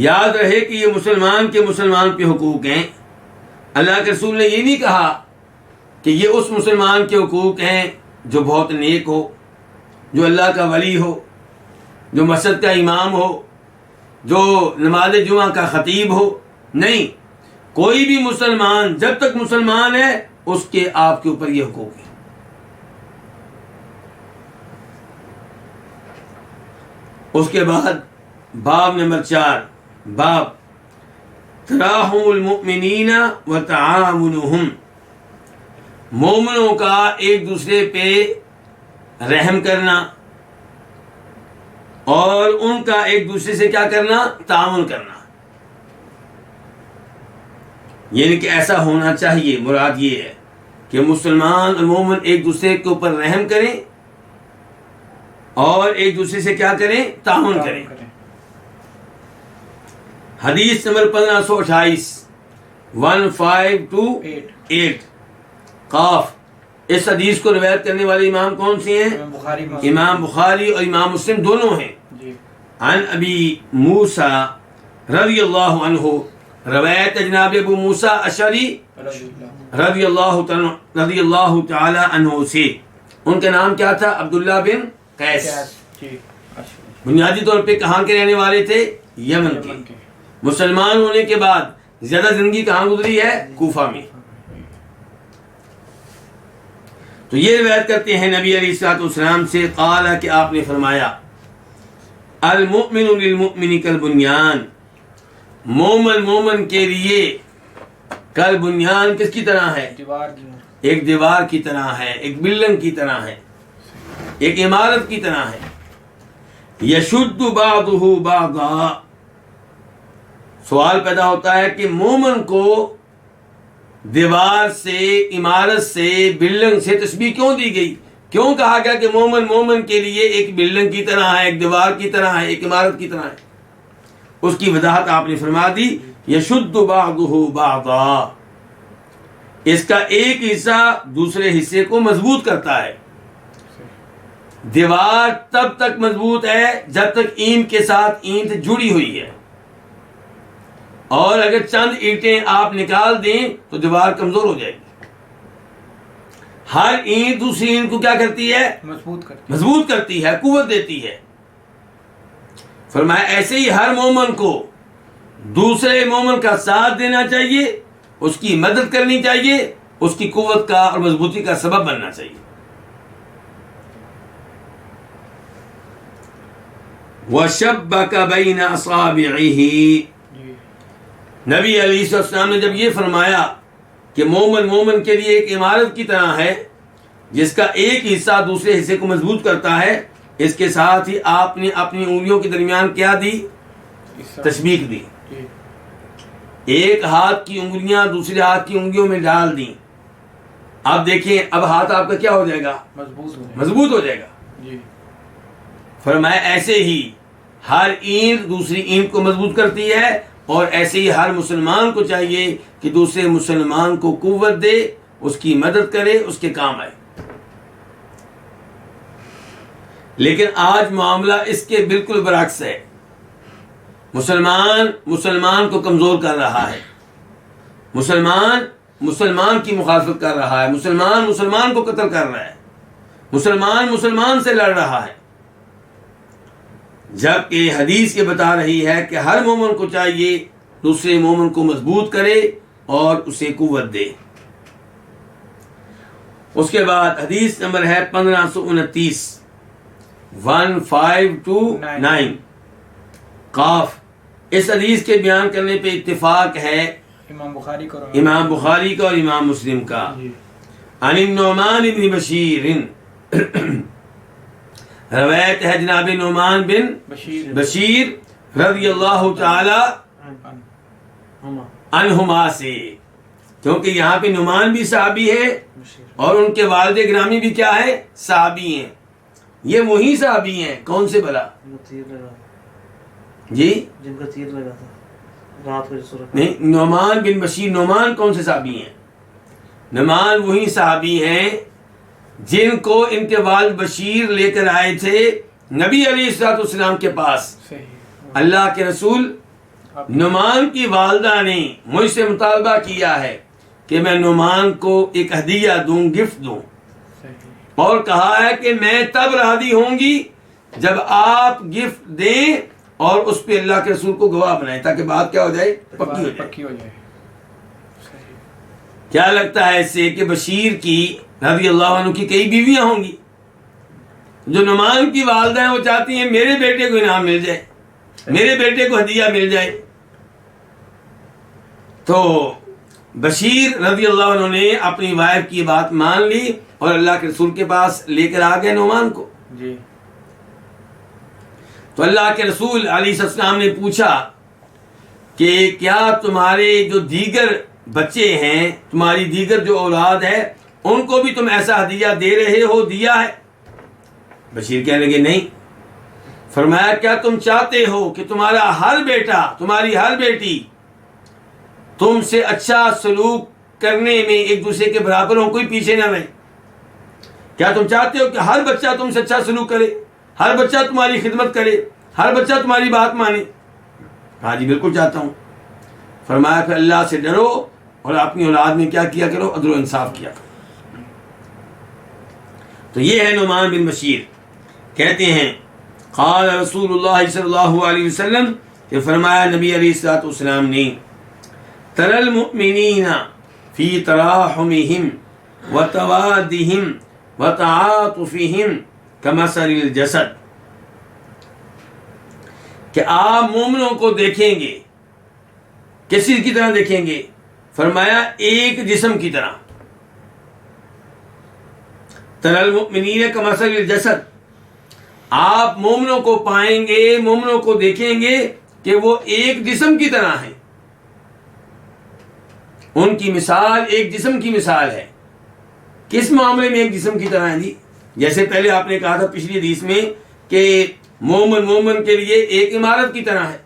یاد رہے کہ یہ مسلمان کے مسلمان پہ حقوق ہیں۔ اللہ کے رسول نے یہ نہیں کہا کہ یہ اس مسلمان کے حقوق ہیں جو بہت نیک ہو، جو اللہ کا ولی ہو، جو مسجد کا امام ہو، جو نماز جمعہ کا خطیب ہو۔ نہیں، کوئی بھی مسلمان جب تک مسلمان ہے اس کے آپ کے اوپر یہ حقوق ہیں۔ اس کے بعد باب نمبر 4، باب تراحم المؤمنین وتعاونہم، مومنوں کا ایک دوسرے پہ رحم کرنا اور ان کا ایک دوسرے سے کیا کرنا؟ تعاون کرنا۔ یعنی کہ ایسا ہونا چاہیے، مراد یہ ہے کہ مسلمان اور مومن ایک دوسرے کے اوپر رحم کریں اور ایک دوسرے سے کیا کریں؟ تعاون کریں۔ حدیث نمبر 1528، 1528 قاف۔ اس حدیث کو روایت کرنے والے امام کون سے ہیں؟ امام بخاری اور امام مسلم دونوں ہیں۔ عن ابی موسیٰ رضی اللہ عنہ، روایت جناب ابو موسیٰ اشعری رضی اللہ تعالی عنہ سے۔ ان کا نام کیا تھا؟ عبداللہ بن قیس۔ بنیادی طور پہ کہاں کے رہنے والے تھے؟ یمن کے۔ مسلمان ہونے کے بعد زیادہ زندگی کہاں گزری ہے؟ کوفہ میں۔ تو یہ روایت کرتے ہیں نبی علیہ الصلوۃ والسلام سے، قال کہ آپ نے فرمایا المؤمن للمؤمن کالبنیان، مومن مومن کے لیے کالبنیان کس کی طرح ہے؟ ایک دیوار کی طرح ہے، ایک بلڈنگ کی طرح ہے، ایک عمارت کی طرح ہے۔ یشد بعضہ بعضا، سوال پیدا ہوتا ہے کہ مومن کو دیوار سے، عمارت سے، بلڈنگ سے تشبیہ کیوں دی گئی؟ کیوں کہا گیا کہ مومن مومن کے لیے ایک بلڈنگ کی طرح ہے، ایک دیوار کی طرح ہے، ایک عمارت کی طرح ہے؟ اس کی وضاحت آپ نے فرما دی، یشد بعضہ بعضا، اس کا ایک حصہ دوسرے حصے کو مضبوط کرتا ہے۔ دیوار تب تک مضبوط ہے جب تک اینٹ کے ساتھ اینٹ جڑی ہوئی ہے، اور اگر چند اینٹیں آپ نکال دیں تو دیوار کمزور ہو جائے گی۔ ہر اینٹ دوسری اینٹ کو کیا کرتی ہے؟ مضبوط کرتی ہے، قوت دیتی ہے۔ فرمایا ایسے ہی ہر مومن کو دوسرے مومن کا ساتھ دینا چاہیے اس کی مدد کرنی چاہیے، اس کی قوت کا اور مضبوطی کا سبب بننا چاہیے۔ وَشَبَّكَ بَيْنَ أَصَابِعِهِ، نبی علیہ السلام نے جب یہ فرمایا کہ مومن کے لیے ایک عمارت کی طرح ہے جس کا ایک حصہ دوسرے حصے کو مضبوط کرتا ہے، اس کے ساتھ ہی آپ نے اپنی انگلیوں کے درمیان کیا دی؟ تشبیہ دی۔ ایک ہاتھ کی انگلیاں دوسرے ہاتھ کی انگلیوں میں ڈال دیں، اب دیکھیں اب ہاتھ آپ کا کیا ہو جائے گا؟ مضبوط ہو جائے گا۔ فرمایا ایسے ہی ہر اینٹ دوسری اینٹ کو مضبوط کرتی ہے، اور ایسے ہی ہر مسلمان کو چاہیے کہ دوسرے مسلمان کو قوت دے، اس کی مدد کرے، اس کے کام آئے۔ لیکن آج معاملہ اس کے بالکل برعکس ہے۔ مسلمان کو کمزور کر رہا ہے، مسلمان کی مخالفت کر رہا ہے، مسلمان کو قتل کر رہا ہے، مسلمان سے لڑ رہا ہے، جبکہ حدیث یہ بتا رہی ہے کہ ہر مومن کو چاہیے دوسرے مومن کو مضبوط کرے اور اسے قوت دے۔ اس کے بعد حدیث نمبر ہے 1529، 1529 قاف۔ اس حدیث کے بیان کرنے پہ اتفاق ہے امام بخاری کا اور امام مسلم کا۔ عن النعمان بن بشیر، روایت ہے جناب نعمان بن بشیر رضی اللہ تعالی عنہما سے، کیونکہ یہاں پہ نعمان بھی صحابی ہے اور ان کے والد گرامی بھی کیا ہے؟ صحابی ہیں۔ یہ وہی صحابی ہیں، کون سے بھلا؟ جی جن کا تیر لگا تھا رات کو صورت نہیں، نعمان بن بشیر، نعمان کون سے صحابی ہیں؟ نعمان وہی صحابی ہیں جن کو ان کے والد بشیر لے کر آئے تھے نبی علیہ الصلوۃ والسلام کے پاس۔ اللہ کے رسول، نعمان کی والدہ نے مجھ سے مطالبہ کیا ہے کہ میں نعمان کو ایک ہدیہ دوں، گفٹ دوں، اور کہا ہے کہ میں تب راضی ہوں گی جب آپ گفٹ دیں اور اس پہ اللہ کے رسول کو گواہ بنائیں، تاکہ بات کیا ہو جائے؟ پکی ہو جائے۔ کیا لگتا ہے اس سے کہ بشیر کی رضی اللہ عنہ کی کئی بیویاں ہوں گی؟ جو نعمان کی والدہ ہیں وہ چاہتی ہیں میرے بیٹے کو انعام مل جائے، میرے بیٹے کو ہدیہ مل جائے۔ تو بشیر رضی اللہ عنہ نے اپنی وائف کی بات مان لی اور اللہ کے رسول کے پاس لے کر آ گئے نعمان کو۔ جی تو اللہ کے رسول علیہ السلام نے پوچھا کہ کیا تمہارے جو دیگر بچے ہیں، تمہاری دیگر جو اولاد ہے، ان کو بھی تم ایسا ہدیہ دے رہے ہو، دیا ہے؟ بشیر کہنے لگے نہیں۔ فرمایا کیا تم چاہتے ہو کہ تمہارا ہر بیٹا، تمہاری ہر بیٹی تم سے اچھا سلوک کرنے میں ایک دوسرے کے برابر ہو، کوئی پیچھے نہ رہے؟ کیا تم چاہتے ہو کہ ہر بچہ تم سے اچھا سلوک کرے، ہر بچہ تمہاری خدمت کرے، ہر بچہ تمہاری بات مانے؟ ہاں جی بالکل چاہتا ہوں۔ فرمایا پھر اللہ سے ڈرو اور اپنی اولاد میں کیا کیا کرو؟ عدل و انصاف کیا کرو۔ تو یہ ہے نعمان بن بشیر، کہتے ہیں قال رسول اللہ صلی اللہ علیہ وسلم، کہ فرمایا نبی علیہ الصلوۃ والسلام نے تر المؤمنین فی تراحمہم وتوادہم وتعاطفہم کمثل الجسد، کہ آپ مومنوں کو دیکھیں گے، کس چیز کی طرح دیکھیں گے؟ فرمایا ایک جسم کی طرح۔ تر المؤمنین کمثل الجسد، آپ مومنوں کو پائیں گے، مومنوں کو دیکھیں گے کہ وہ ایک جسم کی طرح ہیں، ان کی مثال ایک جسم کی مثال ہے۔ کس معاملے میں ایک جسم کی طرح ہیں جی؟ جیسے پہلے آپ نے کہا تھا پچھلی حدیث میں کہ مومن کے لیے ایک عمارت کی طرح ہے۔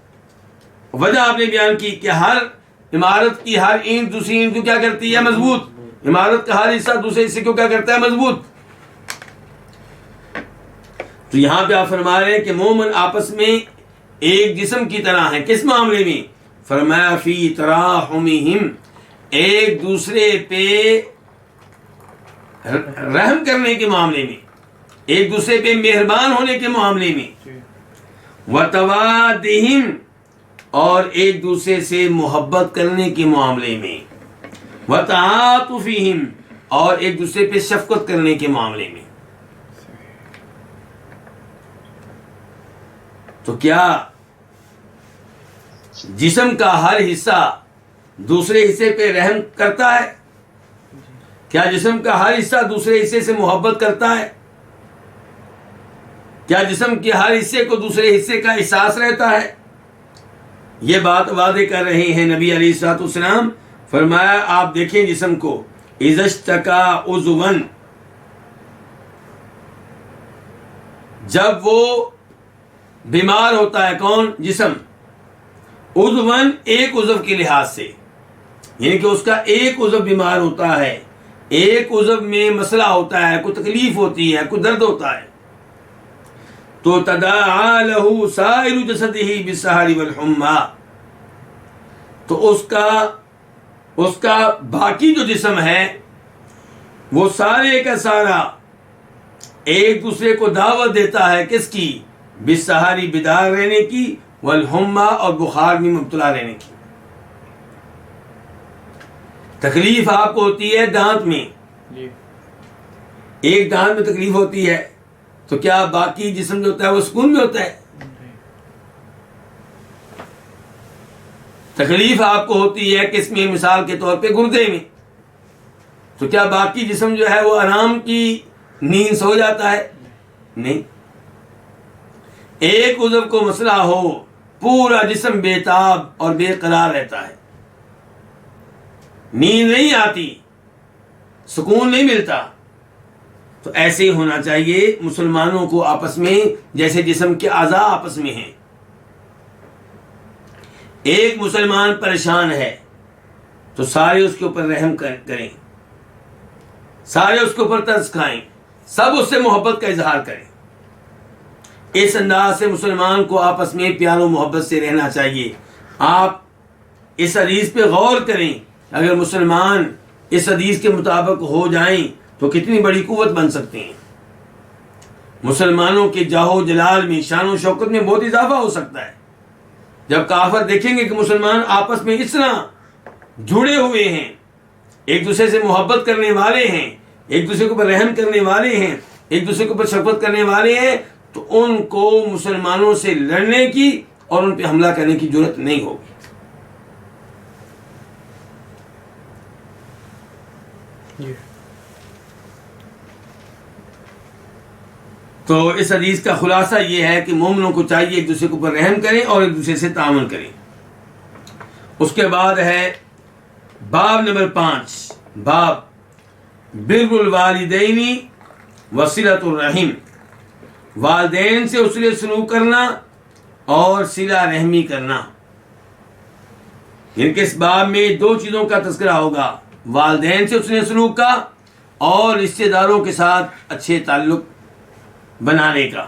وجہ آپ نے بیان کی کہ ہر عمارت کی ہر اینٹ دوسری اینٹ کو کیا کرتی ہے؟ مضبوط۔ عمارت کا ہر حصہ دوسرے حصے کو کیا کرتا ہے؟ مضبوط۔ تو یہاں پہ آپ فرما رہے ہیں کہ مومن آپس میں ایک جسم کی طرح ہیں۔ کس معاملے میں؟ فرمایا فی تراحمہم، ایک دوسرے پہ رحم کرنے کے معاملے میں، ایک دوسرے پہ مہربان ہونے کے معاملے میں، وتوادہم، اور ایک دوسرے سے محبت کرنے کے معاملے میں۔ وتعاطفهم اور ایک دوسرے پہ شفقت کرنے کے معاملے میں. تو کیا جسم کا ہر حصہ دوسرے حصے پہ رحم کرتا ہے؟ کیا جسم کا ہر حصہ دوسرے حصے سے محبت کرتا ہے؟ کیا جسم کے ہر حصے کو دوسرے حصے کا احساس رہتا ہے؟ یہ بات واضح کر رہے ہیں نبی علیہ الصلوۃ والسلام. فرمایا آپ دیکھیں جسم کو، اذا اشتکا عضوا، جب وہ بیمار ہوتا ہے، کون؟ جسم. عضوا ایک عضو کے لحاظ سے، یعنی کہ اس کا ایک عضو بیمار ہوتا ہے، ایک عضو میں مسئلہ ہوتا ہے، کوئی تکلیف ہوتی ہے، کوئی درد ہوتا ہے، تو تداعی لہ سائر جسدہ بالسہر والحمى، تو اس کا باقی جو جسم ہے وہ سارے کا سارا ایک دوسرے کو دعوت دیتا ہے، کس کی؟ بالسہر، بیدار رہنے کی، والحمى اور بخار میں مبتلا رہنے کی. تکلیف آپ کو ہوتی ہے دانت میں، ایک دانت میں تکلیف ہوتی ہے، تو کیا باقی جسم جو ہوتا ہے وہ سکون میں ہوتا ہے؟ تکلیف آپ کو ہوتی ہے کس میں؟ مثال کے طور پہ گردے میں، تو کیا باقی جسم جو ہے وہ آرام کی نیند سو جاتا ہے؟ نہیں. ایک عضو کو مسئلہ ہو، پورا جسم بے تاب اور بے قرار رہتا ہے، نیند نہیں آتی، سکون نہیں ملتا. تو ایسے ہی ہونا چاہیے مسلمانوں کو آپس میں، جیسے جسم کے اعضاء آپس میں ہیں. ایک مسلمان پریشان ہے تو سارے اس کے اوپر رحم کریں، سارے اس کے اوپر ترس کھائیں، سب اس سے محبت کا اظہار کریں. اس انداز سے مسلمان کو آپس میں پیار و محبت سے رہنا چاہیے. آپ اس حدیث پہ غور کریں، اگر مسلمان اس حدیث کے مطابق ہو جائیں تو کتنی بڑی قوت بن سکتے ہیں. مسلمانوں کے جاہ و جلال میں، شان و شوکت میں بہت اضافہ ہو سکتا ہے. جب کافر دیکھیں گے کہ مسلمان آپس میں اس طرح جڑے ہوئے ہیں، ایک دوسرے سے محبت کرنے والے ہیں، ایک دوسرے کے اوپر رحم کرنے والے ہیں، ایک دوسرے کے اوپر شفقت کرنے والے ہیں، تو ان کو مسلمانوں سے لڑنے کی اور ان پہ حملہ کرنے کی جرات نہیں ہوگی. تو اس حدیث کا خلاصہ یہ ہے کہ مومنوں کو چاہیے ایک دوسرے کے اوپر رحم کریں اور ایک دوسرے سے تعاون کریں. اس کے بعد ہے باب نمبر 5، باب بر الوالدین وصلۃ الرحم، والدین سے حسن سلوک کرنا اور صلہ رحمی کرنا. یعنی کہ اس باب میں دو چیزوں کا تذکرہ ہوگا، والدین سے حسن سلوک کا اور رشتہ داروں کے ساتھ اچھے تعلق بنانے کا.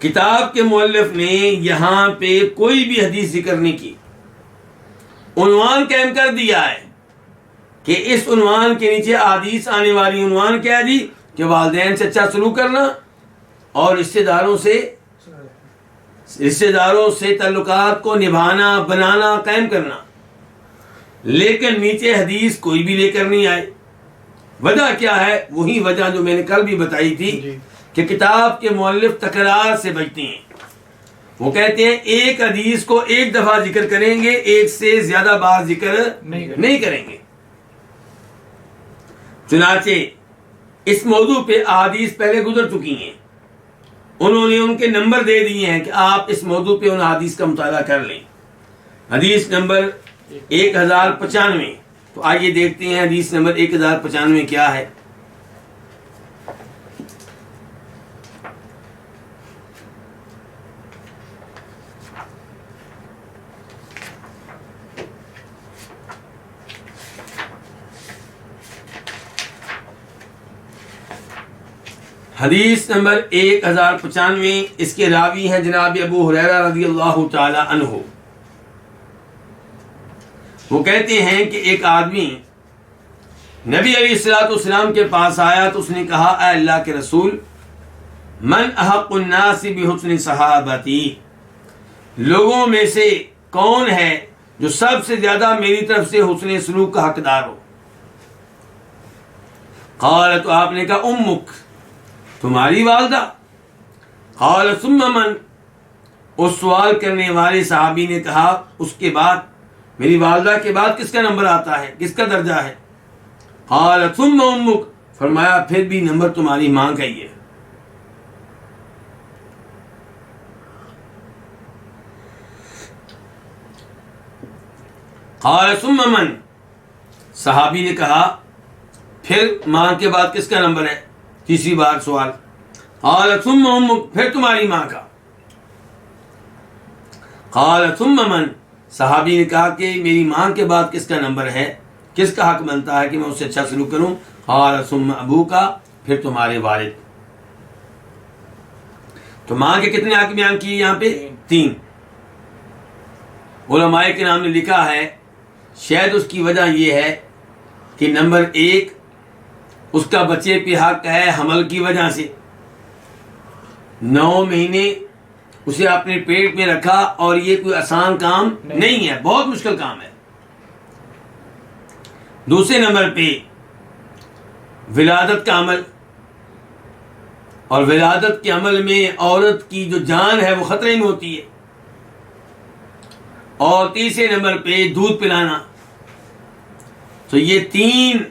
کتاب کے مؤلف نے یہاں پہ کوئی بھی حدیث ذکر نہیں کی، عنوان قائم کر دیا ہے کہ اس عنوان کے نیچے حدیث آنے والی عنوان کیا دی کہ والدین سے اچھا سلوک کرنا اور رشتہ داروں سے تعلقات کو نبھانا، بنانا، قائم کرنا. لیکن نیچے حدیث کوئی بھی لے کر نہیں آئے. وجہ کیا ہے؟ وہی وجہ جو میں نے کل بھی بتائی تھی کہ کتاب کے مؤلف تکرار سے بچتے ہیں. وہ کہتے ہیں ایک حدیث کو ایک دفعہ ذکر کریں گے، ایک سے زیادہ بار ذکر نہیں کریں گے. چنانچہ اس موضوع پہ احادیث پہلے گزر چکی ہیں، انہوں نے ان کے نمبر دے دیے ہیں کہ آپ اس موضوع پہ ان حدیث کا مطالعہ کر لیں. حدیث نمبر 1095، تو آئیے دیکھتے ہیں حدیث نمبر 1095 کیا ہے. حدیث نمبر 1095، اس کے راوی ہیں جناب ابو ہریرہ رضی اللہ تعالی عنہ. وہ کہتے ہیں کہ ایک آدمی نبی علیہ الصلوۃ والسلام کے پاس آیا تو اس نے کہا، اے اللہ کے رسول، من احق الناس بحسن صحابتی، لوگوں میں سے کون ہے جو سب سے زیادہ میری طرف سے حسن سلوک کا حقدار ہو. قال تو آپ نے کہا امک تمہاری والدہ. قال ثم من اس سوال کرنے والے صحابی نے کہا اس کے بعد میری والدہ کے بعد کس کا نمبر آتا ہے, کس کا درجہ ہے؟ قال ثم امک فرمایا پھر بھی نمبر تمہاری ماں کا ہی ہے. قال ثم من صحابی نے کہا پھر ماں کے بعد کس کا نمبر ہے؟ تیسری بار سوال. قال ثم امک پھر تمہاری ماں کا. قال ثم من صحابی نے کہا کہ میری ماں کے بعد کس کا نمبر ہے, کس کا حق بنتا ہے کہ میں اس سے اچھا سلوک کروں؟ قال ثم ابو کا پھر تمہارے والد. تو ماں کے کتنے حق بیان کیے یہاں پہ؟ 3. علماء کرام نے لکھا ہے شاید اس کی وجہ یہ ہے کہ نمبر 1 اس کا بچے پہ حق ہے حمل کی وجہ سے. 9 مہینے اسے اپنے پیٹ میں رکھا اور یہ کوئی آسان کام نہیں ہے, بہت مشکل کام ہے. دوسرے نمبر پہ ولادت کا عمل, اور ولادت کے عمل میں عورت کی جو جان ہے وہ خطرے میں ہوتی ہے. اور تیسرے نمبر پہ دودھ پلانا. تو یہ 3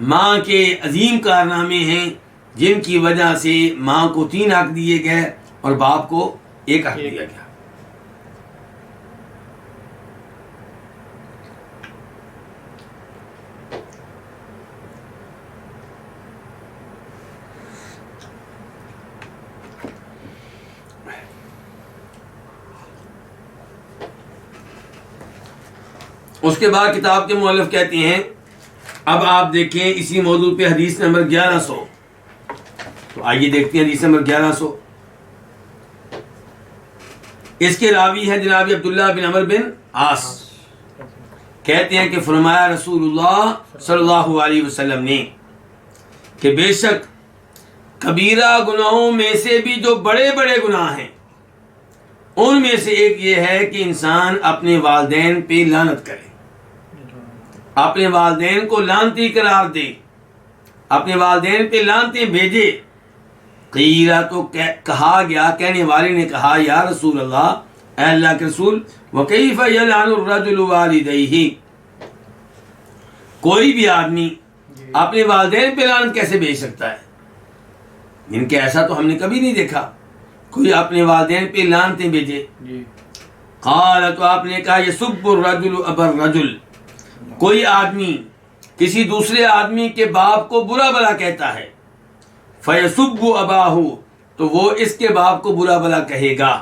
ماں کے عظیم کارنامے ہیں جن کی وجہ سے ماں کو 3 حق دیے گئے اور باپ کو 1 حق دیا گیا. اس کے بعد کتاب کے مؤلف کہتے ہیں اب آپ دیکھیں اسی موضوع پہ حدیث نمبر 1100. تو آئیے دیکھتے ہیں حدیث نمبر 1100. اس کے راوی ہے جناب عبداللہ بن عمر بن عاص. کہتے ہیں کہ فرمایا رسول اللہ صلی اللہ علیہ وسلم نے کہ بے شک کبیرہ گناہوں میں سے بھی جو بڑے بڑے گناہ ہیں ان میں سے ایک یہ ہے کہ انسان اپنے والدین پہ لعنت کرے, اپنے والدین کو لعنتی قرار دے, اپنے والدین پہ لعنتیں بھیجے. قیلا تو کہا گیا, کہنے والے نے کہا یا رسول اللہ, اے اللہ کے رسول, وکیف یلعن الرجل والدیہ, کوئی بھی آدمی اپنے والدین پہ لعنت کیسے بھیج سکتا ہے؟ ان کے ایسا تو ہم نے کبھی نہیں دیکھا کوئی اپنے والدین پہ لعنتیں بھیجے. قال تو آپ نے کہا یسب الرجل ابا الرجل, کوئی آدمی کسی دوسرے آدمی کے باپ کو برا بلا کہتا ہے, فیسب اباہ, تو وہ اس کے باپ کو برا بلا کہے گا,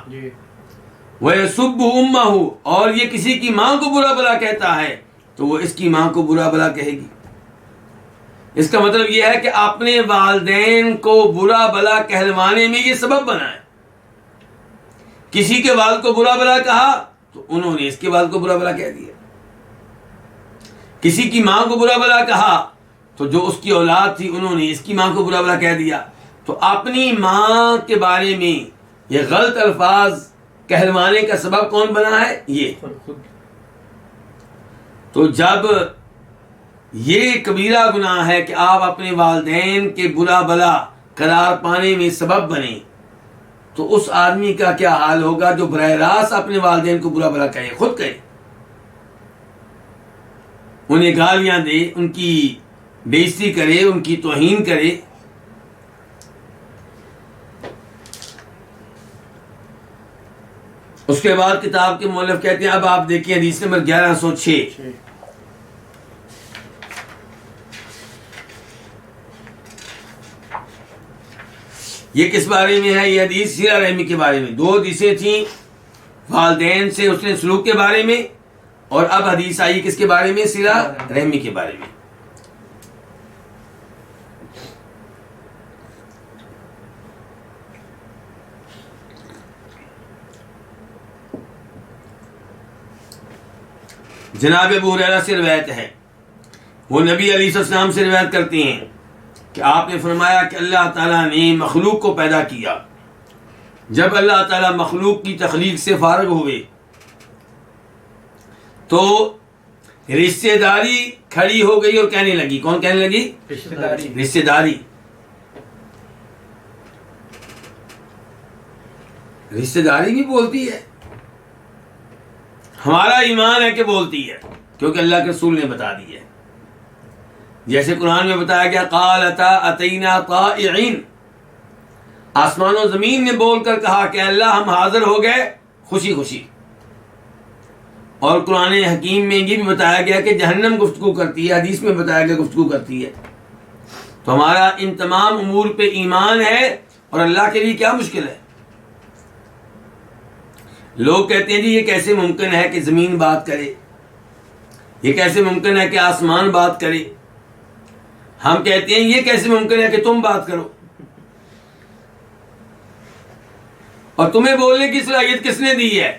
ویسب امہ, اور یہ کسی کی ماں کو برا بلا کہتا ہے تو وہ اس کی ماں کو برا بلا کہے گی. اس کا مطلب یہ ہے کہ اپنے والدین کو برا بلا کہلوانے میں یہ سبب بنا ہے. کسی کے والد کو برا بلا کہا تو انہوں نے اس کے والد کو برا بلا کہہ دیا. کسی کی ماں کو برا بلا کہا تو جو اس کی اولاد تھی انہوں نے اس کی ماں کو برا بلا کہہ دیا. تو اپنی ماں کے بارے میں یہ غلط الفاظ کہلوانے کا سبب کون بنا ہے؟ یہ. تو جب یہ کبیرہ گناہ ہے کہ آپ اپنے والدین کے برا بلا قرار پانے میں سبب بنے, تو اس آدمی کا کیا حال ہوگا جو براہ راست اپنے والدین کو برا بلا کہے, خود کہے, انہیں گالیاں دے, ان کی بےعزتی کرے, ان کی توہین کرے. اس کے بعد کتاب کے مؤلف کہتے ہیں اب آپ دیکھیں حدیث نمبر 1106. یہ کس بارے میں ہے؟ یہ حدیث صلہ رحمی کے بارے میں. 2 حدیثیں تھیں والدین سے اس نے سلوک کے بارے میں, اور اب حدیث آئی کس کے بارے میں؟ صلہ رحمی کے بارے میں. جناب ابو ہریرہ سے روایت ہے, وہ نبی علیہ السلام سے روایت کرتے ہیں کہ آپ نے فرمایا کہ اللہ تعالیٰ نے مخلوق کو پیدا کیا. جب اللہ تعالیٰ مخلوق کی تخلیق سے فارغ ہوئے تو رشتے داری کھڑی ہو گئی اور کہنے لگی، کون کہنے لگی؟ رشتے داری. رشتے داری بھی بولتی ہے. ہمارا ایمان ہے کہ بولتی ہے، کیونکہ اللہ کے رسول نے بتا دی ہے. جیسے قرآن میں بتایا گیا قالتا اتینا طائعین، آسمان و زمین نے بول کر کہا کہ اللہ ہم حاضر ہو گئے خوشی خوشی. اور قرآن حکیم میں یہ بھی بتایا گیا کہ جہنم گفتگو کرتی ہے، حدیث میں بتایا گیا گفتگو کرتی ہے. تو ہمارا ان تمام امور پہ ایمان ہے، اور اللہ کے لیے کیا مشکل ہے؟ لوگ کہتے ہیں جی یہ کیسے ممکن ہے کہ زمین بات کرے، یہ کیسے ممکن ہے کہ آسمان بات کرے. ہم کہتے ہیں یہ کیسے ممکن ہے کہ تم بات کرو، اور تمہیں بولنے کی صلاحیت کس نے دی ہے؟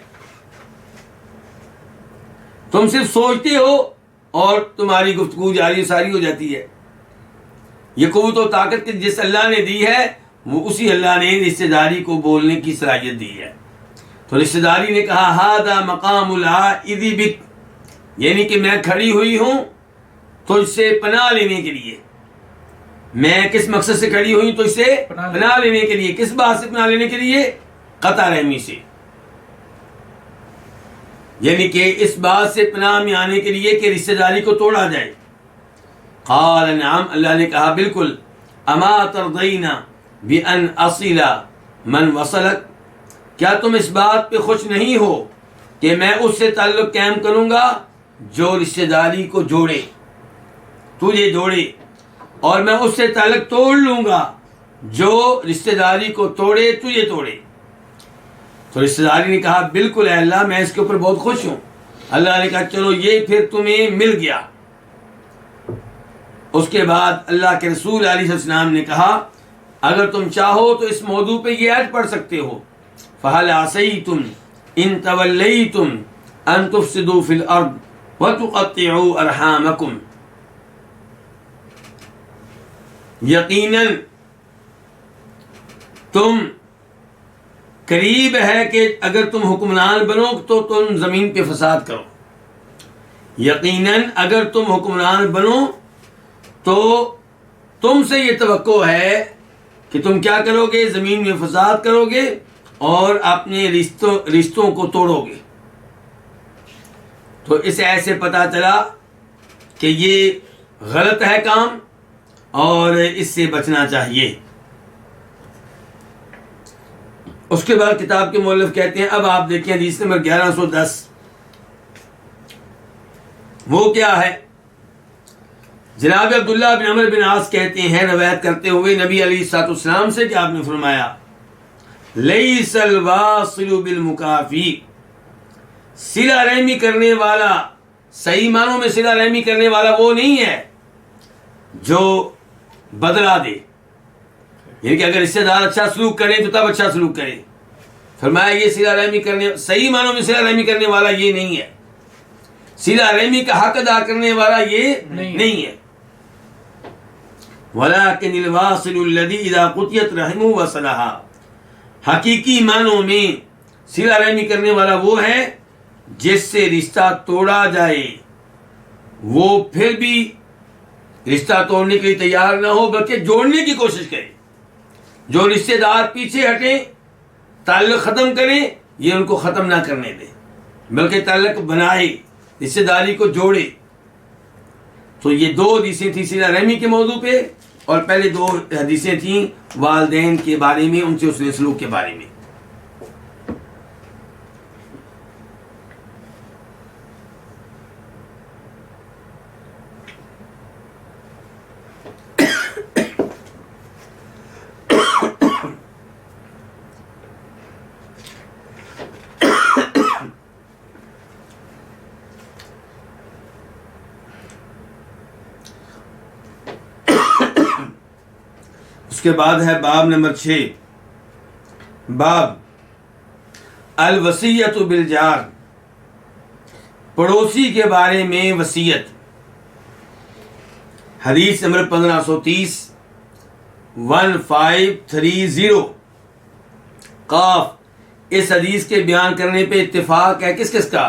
تم صرف سوچتے ہو اور تمہاری گفتگو جاری ساری ہو جاتی ہے. یہ قوت و طاقت جس اللہ نے دی ہے وہ اسی اللہ نے رشتے داری کو بولنے کی صلاحیت دی ہے. تو رشتے داری نے کہا ہذا مقام العائذ بک، یعنی کہ میں کھڑی ہوئی ہوں تجھ سے پناہ لینے کے لیے. میں کس مقصد سے کھڑی ہوئی؟ تجھ سے پناہ لینے کے لیے. کس بات سے پناہ لینے کے لیے؟ قطع رحمی سے، یعنی کہ اس بات سے پناہ میں آنے کے لیے کہ رشتے داری کو توڑا جائے. قال نعم، اللہ نے کہا بالکل. اما ترضین بان اصل من وصلک، کیا تم اس بات پہ خوش نہیں ہو کہ میں اس سے تعلق قائم کروں گا جو رشتے داری کو جوڑے، تجھے جوڑے، اور میں اس سے تعلق توڑ لوں گا جو رشتے داری کو توڑے، تجھے توڑے. تو رشتے داری نے کہا بالکل اے اللہ میں اس کے اوپر بہت خوش ہوں. اللہ نے کہا چلو یہ پھر تمہیں مل گیا. اس کے بعد اللہ کے رسول علیہ السلام نے کہا اگر تم چاہو تو اس موضوع پہ یہ آیت پڑھ سکتے ہو فَهَلْ عَصَيْتُمْ إِن تَوَلَّيْتُمْ أَن تُفْسِدُوا فِي الْأَرْضِ وَتُقَطِّعُوا أَرْحَامَكُمْ. یقیناً تم قریب ہے کہ اگر تم حکمران بنو تو تم زمین پہ فساد کرو. یقیناً اگر تم حکمران بنو تو تم سے یہ توقع ہے کہ تم کیا کرو گے؟ زمین میں فساد کرو گے اور اپنے رشتوں کو توڑو گے. تو اس ایسے پتہ چلا کہ یہ غلط ہے کام اور اس سے بچنا چاہیے. اس کے بعد کتاب کے مؤلف کہتے ہیں اب آپ دیکھیں حدیث نمبر 1110 وہ کیا ہے؟ جناب عبداللہ بن عمر بن عاص کہتے ہیں روایت کرتے ہوئے نبی علیہ الصلوۃ والسلام سے کہ آپ نے فرمایا لیس الواصل بالمکافی، صلہ رحمی کرنے والا صحیح معنوں میں صلہ رحمی کرنے والا وہ نہیں ہے جو بدلہ دے، یعنی کہ اگر رشتے دار اچھا سلوک کریں تو تب اچھا سلوک کرے. فرمایا یہ صلہ رحمی کرنے، صحیح معنوں میں صلہ رحمی کرنے والا یہ نہیں ہے، صلہ رحمی کا حق ادا کرنے والا یہ نہیں ہے. وَلَكِنِ الْوَاصِلُ الَّذِي إِذَا قُطِعَتْ رَحِمُهُ وَصَلَحَا، حقیقی معنوں میں صلہ رحمی کرنے والا وہ ہے جس سے رشتہ توڑا جائے وہ پھر بھی رشتہ توڑنے کے لیے تیار نہ ہو بلکہ جوڑنے کی کوشش کرے. جو رشتے دار پیچھے ہٹیں، تعلق ختم کریں، یہ ان کو ختم نہ کرنے دے بلکہ تعلق بنائے، رشتے داری کو جوڑے. تو یہ دو حدیثیں تھیں صلہ رحمی کے موضوع پہ، اور پہلے دو حدیثیں تھیں والدین کے بارے میں، ان سے حسن سلوک کے بارے میں. اس کے بعد ہے باب نمبر 6، باب الوصیت بالجار، پڑوسی کے بارے میں وصیت. حدیث نمبر 1530 1530 قاف اس حدیث کے بیان کرنے پہ اتفاق ہے کس کس کا؟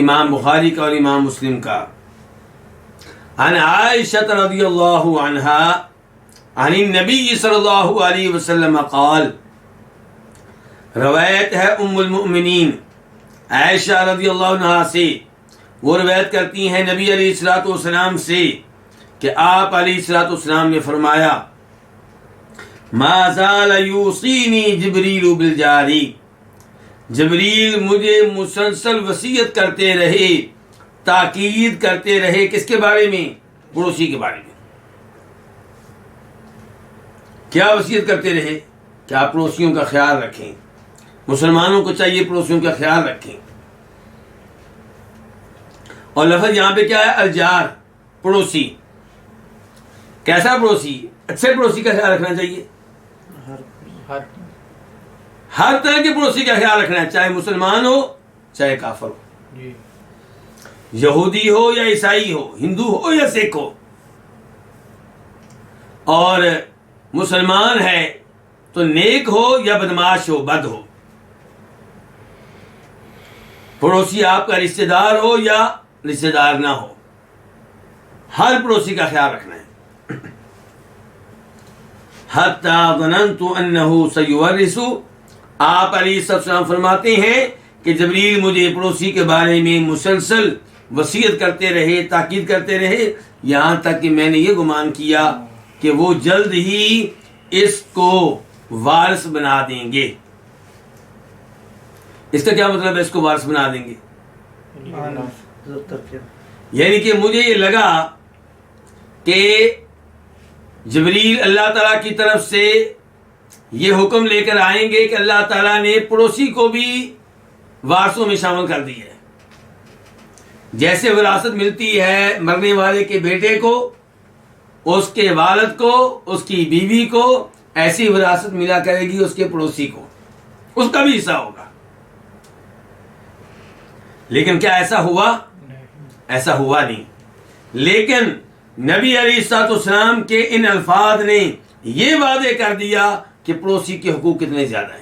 امام بخاری کا اور امام مسلم کا. عن عائشہ رضی اللہ عنہا عن النبی صلی اللہ علیہ وسلم قال، روایت ہے ام المؤمنین عائشہ رضی اللہ عنہا سے، وہ روایت کرتی ہیں نبی علیہ الصلوۃ والسلام سے کہ آپ علیہ الصلوۃ والسلام نے فرمایا، ما زال یوصینی جبریل بالجاری، جبریل مجھے مسلسل وصیت کرتے رہے، تاکید کرتے رہے، کس کے بارے میں؟ پڑوسی کے بارے میں. کیا وصیت کرتے رہے؟ کہ آپ پڑوسیوں کا خیال رکھیں، مسلمانوں کو چاہیے پڑوسیوں کا خیال رکھیں. اور لفظ یہاں پہ کیا ہے؟ الجار، پڑوسی. کیسا پڑوسی؟ اچھے پڑوسی کا خیال رکھنا چاہیے. ہر طرح کے پڑوسی کا خیال رکھنا ہے، چاہے مسلمان ہو چاہے کافر ہو، یہودی ہو یا عیسائی ہو، ہندو ہو یا سکھ ہو. اور مسلمان ہے تو نیک ہو یا بدماش ہو، بد ہو. پڑوسی آپ کا رشتہ دار ہو یا رشتہ دار نہ ہو، ہر پڑوسی کا خیال رکھنا ہے. حتی ظننت انہ سیورث، آپ علیہ السلام فرماتے ہیں کہ جبریل مجھے پڑوسی کے بارے میں مسلسل وصیت کرتے رہے، تاکید کرتے رہے، یہاں تک کہ میں نے یہ گمان کیا کہ وہ جلد ہی اس کو وارث بنا دیں گے. اس کا کیا مطلب ہے اس کو وارث بنا دیں گے؟ یعنی کہ مجھے یہ لگا کہ جبریل اللہ تعالیٰ کی طرف سے یہ حکم لے کر آئیں گے کہ اللہ تعالیٰ نے پڑوسی کو بھی وارثوں میں شامل کر دیا ہے. جیسے وراثت ملتی ہے مرنے والے کے بیٹے کو، اس کے والد کو، اس کی بیوی کو، ایسی وراثت ملا کرے گی اس کے پڑوسی کو، اس کا بھی حصہ ہوگا. لیکن کیا ایسا ہوا؟ ایسا ہوا نہیں. لیکن نبی علیہ الصلوۃ والسلام کے ان الفاظ نے یہ وعدے کر دیا کہ پڑوسی کے حقوق کتنے زیادہ ہیں.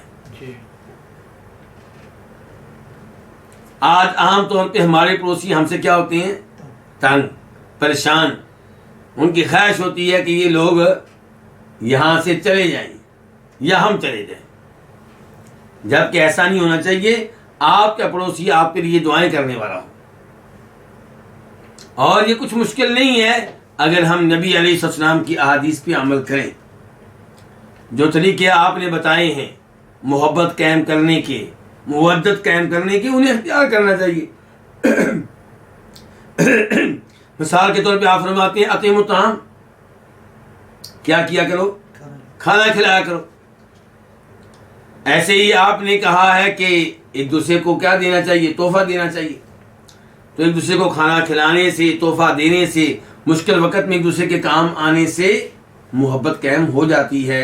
آج عام طور پہ ہمارے پڑوسی ہم سے کیا ہوتے ہیں؟ تنگ، پریشان. ان کی خواہش ہوتی ہے کہ یہ لوگ یہاں سے چلے جائیں یا ہم چلے جائیں، جبکہ ایسا نہیں ہونا چاہیے. آپ کا پڑوسی آپ کے لیے دعائیں کرنے والا ہو. اور یہ کچھ مشکل نہیں ہے اگر ہم نبی علیہ السلام کی احادیث پہ عمل کریں. جو طریقے آپ نے بتائے ہیں محبت قائم کرنے کے، مودت قائم کرنے کے، انہیں اختیار کرنا چاہیے. مثال کے طور پہ آپ فرماتے ہیں اطعموا الطعام، کیا کیا کرو؟ کھانا کھلایا کرو. ایسے ہی آپ نے کہا ہے کہ ایک دوسرے کو کیا دینا چاہیے؟ تحفہ دینا چاہیے. تو ایک دوسرے کو کھانا کھلانے سے، تحفہ دینے سے، مشکل وقت میں ایک دوسرے کے کام آنے سے محبت قائم ہو جاتی ہے.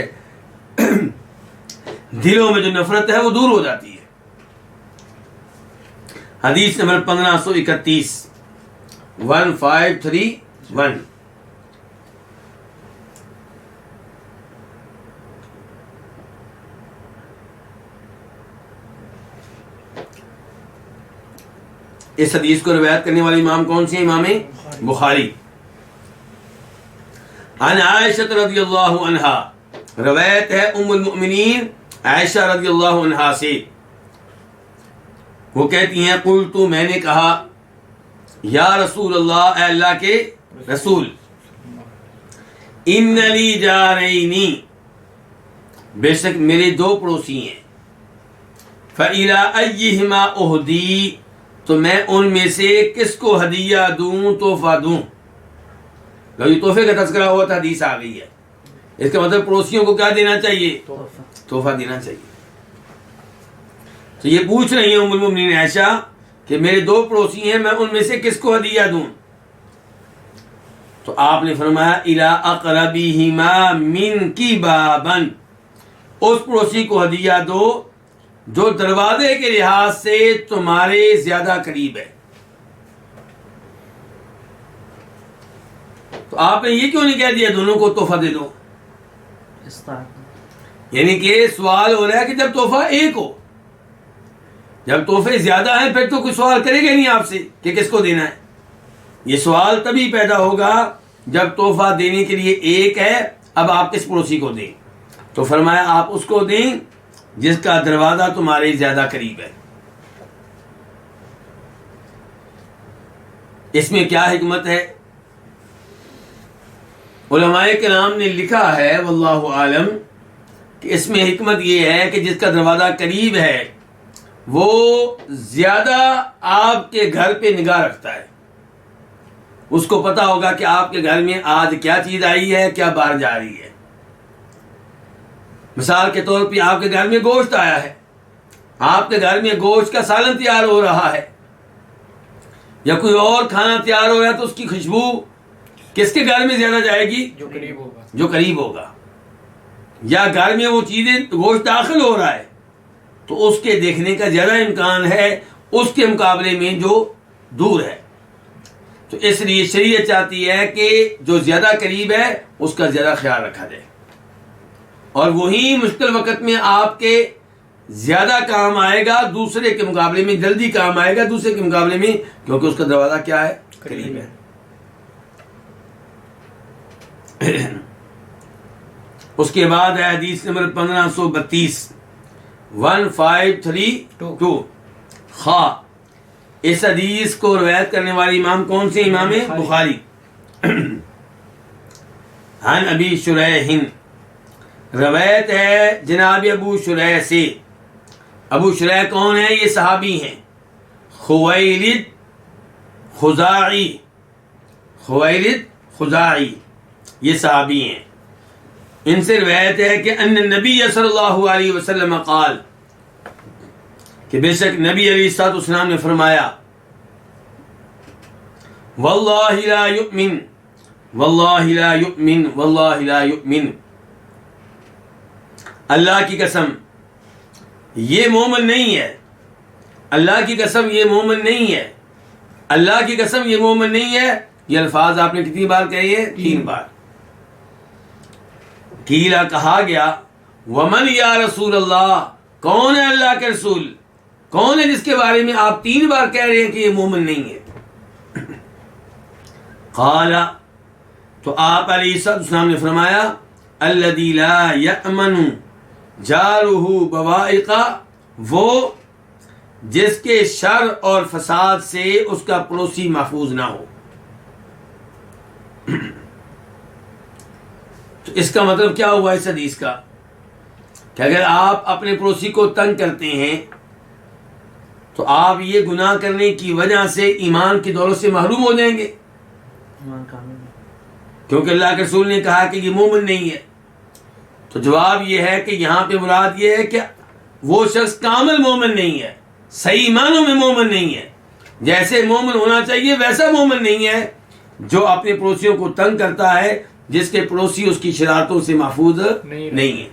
دلوں میں جو نفرت ہے وہ دور ہو جاتی ہے. حدیث نمبر 1531، 1531. اس حدیث کو روایت کرنے والے امام کون سے؟ امام بخاری. عن عائشہ رضی اللہ عنہا، روایت ہے ام المؤمنین عائشہ رضی اللہ عنہا سے، وہ کہتی ہیں قلت، میں نے کہا، یا رسول اللہ، اے اللہ کے رسول، ان لی جارینی، بے شک میرے دو پڑوسی ہیں، فَإِلَىٰ أَيِّهِمَا أُهْدِي، تو میں ان میں سے کس کو ہدیہ دوں، تحفہ دوں. یہ تحفے کا تذکرہ ہوا تھا، حدیث آ گئی ہے. اس کا مطلب پڑوسیوں کو کیا دینا چاہیے؟ تحفہ دینا چاہیے. تو یہ پوچھ رہی ہیں ام المؤمنین عائشہ کہ میرے دو پڑوسی ہیں، میں ان میں سے کس کو ہدیہ دوں. تو آپ نے فرمایا اِلَىٰ أَقْرَبِهِمَا مِنْكِ بَابًا، اس پڑوسی کو ہدیہ دو جو دروازے کے لحاظ سے تمہارے زیادہ قریب ہے. تو آپ نے یہ کیوں نہیں کہہ دیا دونوں کو تحفہ دے دو؟ یعنی کہ سوال ہو رہا ہے کہ جب تحفہ ایک ہو جب تحفے زیادہ ہیں پھر تو کوئی سوال کرے گا نہیں آپ سے کہ کس کو دینا ہے. یہ سوال تبھی پیدا ہوگا جب تحفہ دینے کے لیے ایک ہے، اب آپ کس پڑوسی کو دیں. تو فرمایا آپ اس کو دیں جس کا دروازہ تمہارے زیادہ قریب ہے. اس میں کیا حکمت ہے؟ علماء کرام نے لکھا ہے واللہ عالم کہ اس میں حکمت یہ ہے کہ جس کا دروازہ قریب ہے وہ زیادہ آپ کے گھر پہ نگاہ رکھتا ہے. اس کو پتا ہوگا کہ آپ کے گھر میں آج کیا چیز آئی ہے، کیا باہر جا رہی ہے. مثال کے طور پہ آپ کے گھر میں گوشت آیا ہے، آپ کے گھر میں گوشت کا سالن تیار ہو رہا ہے یا کوئی اور کھانا تیار ہو رہا ہے، تو اس کی خوشبو کس کے گھر میں زیادہ جائے گی؟ جو قریب ہوگا. جو قریب ہوگا. یا گھر میں وہ چیزیں گوشت داخل ہو رہا ہے تو اس کے دیکھنے کا زیادہ امکان ہے اس کے مقابلے میں جو دور ہے. تو اس لیے شریعت چاہتی ہے کہ جو زیادہ قریب ہے اس کا زیادہ خیال رکھا جائے، اور وہی مشکل وقت میں آپ کے زیادہ کام آئے گا، دوسرے کے مقابلے میں جلدی کام آئے گا دوسرے کے مقابلے میں، کیونکہ اس کا دروازہ کیا ہے؟ قریب ہے. اس کے بعد ہے حدیث نمبر 1532 1532 خا. اس حدیث کو روایت کرنے والے امام کون سے؟ امام بخاری. عن ابی شریح، روایت ہے جناب ابو شریح سے. ابو شریح کون ہے؟ یہ صحابی ہیں. خویلد خزاعی، خویلد خزاعی یہ صحابی ہیں. ان سے روایت ہے کہ ان نبی صلی اللہ علیہ وسلم قال، کہ بے شک نبی علیہ الصلوۃ والسلام نے فرمایا واللہ لا یؤمن واللہ لا یؤمن واللہ لا یؤمن، اللہ کی قسم یہ مومن نہیں ہے، اللہ کی قسم یہ مومن نہیں ہے، اللہ کی قسم یہ مومن نہیں ہے. یہ الفاظ آپ نے کتنی بار کہے ہیں؟ 3 بار. قیلا کہا گیا ومن یا رسول اللہ، کون ہے اللہ کے رسول، کون ہے جس کے بارے میں آپ 3 بار کہہ رہے ہیں کہ یہ مومن نہیں ہے؟ قال، تو آپ علیہ السلام نے فرمایا الذی لا یأمن جارہ بوائق، وہ جس کے شر اور فساد سے اس کا پڑوسی محفوظ نہ ہو. تو اس کا مطلب کیا ہوا اس حدیث کا؟ کہ اگر آپ اپنے پڑوسی کو تنگ کرتے ہیں تو آپ یہ گناہ کرنے کی وجہ سے ایمان کی دولت سے محروم ہو جائیں گے، ایمان کامل ہے. کیونکہ اللہ کے رسول نے کہا کہ یہ مومن نہیں ہے. تو جواب یہ ہے کہ یہاں پہ مراد یہ ہے کہ وہ شخص کامل مومن نہیں ہے، صحیح معنوں میں مومن نہیں ہے. جیسے مومن ہونا چاہیے ویسا مومن نہیں ہے جو اپنے پڑوسیوں کو تنگ کرتا ہے، جس کے پڑوسی اس کی شرارتوں سے محفوظ نہیں ہے.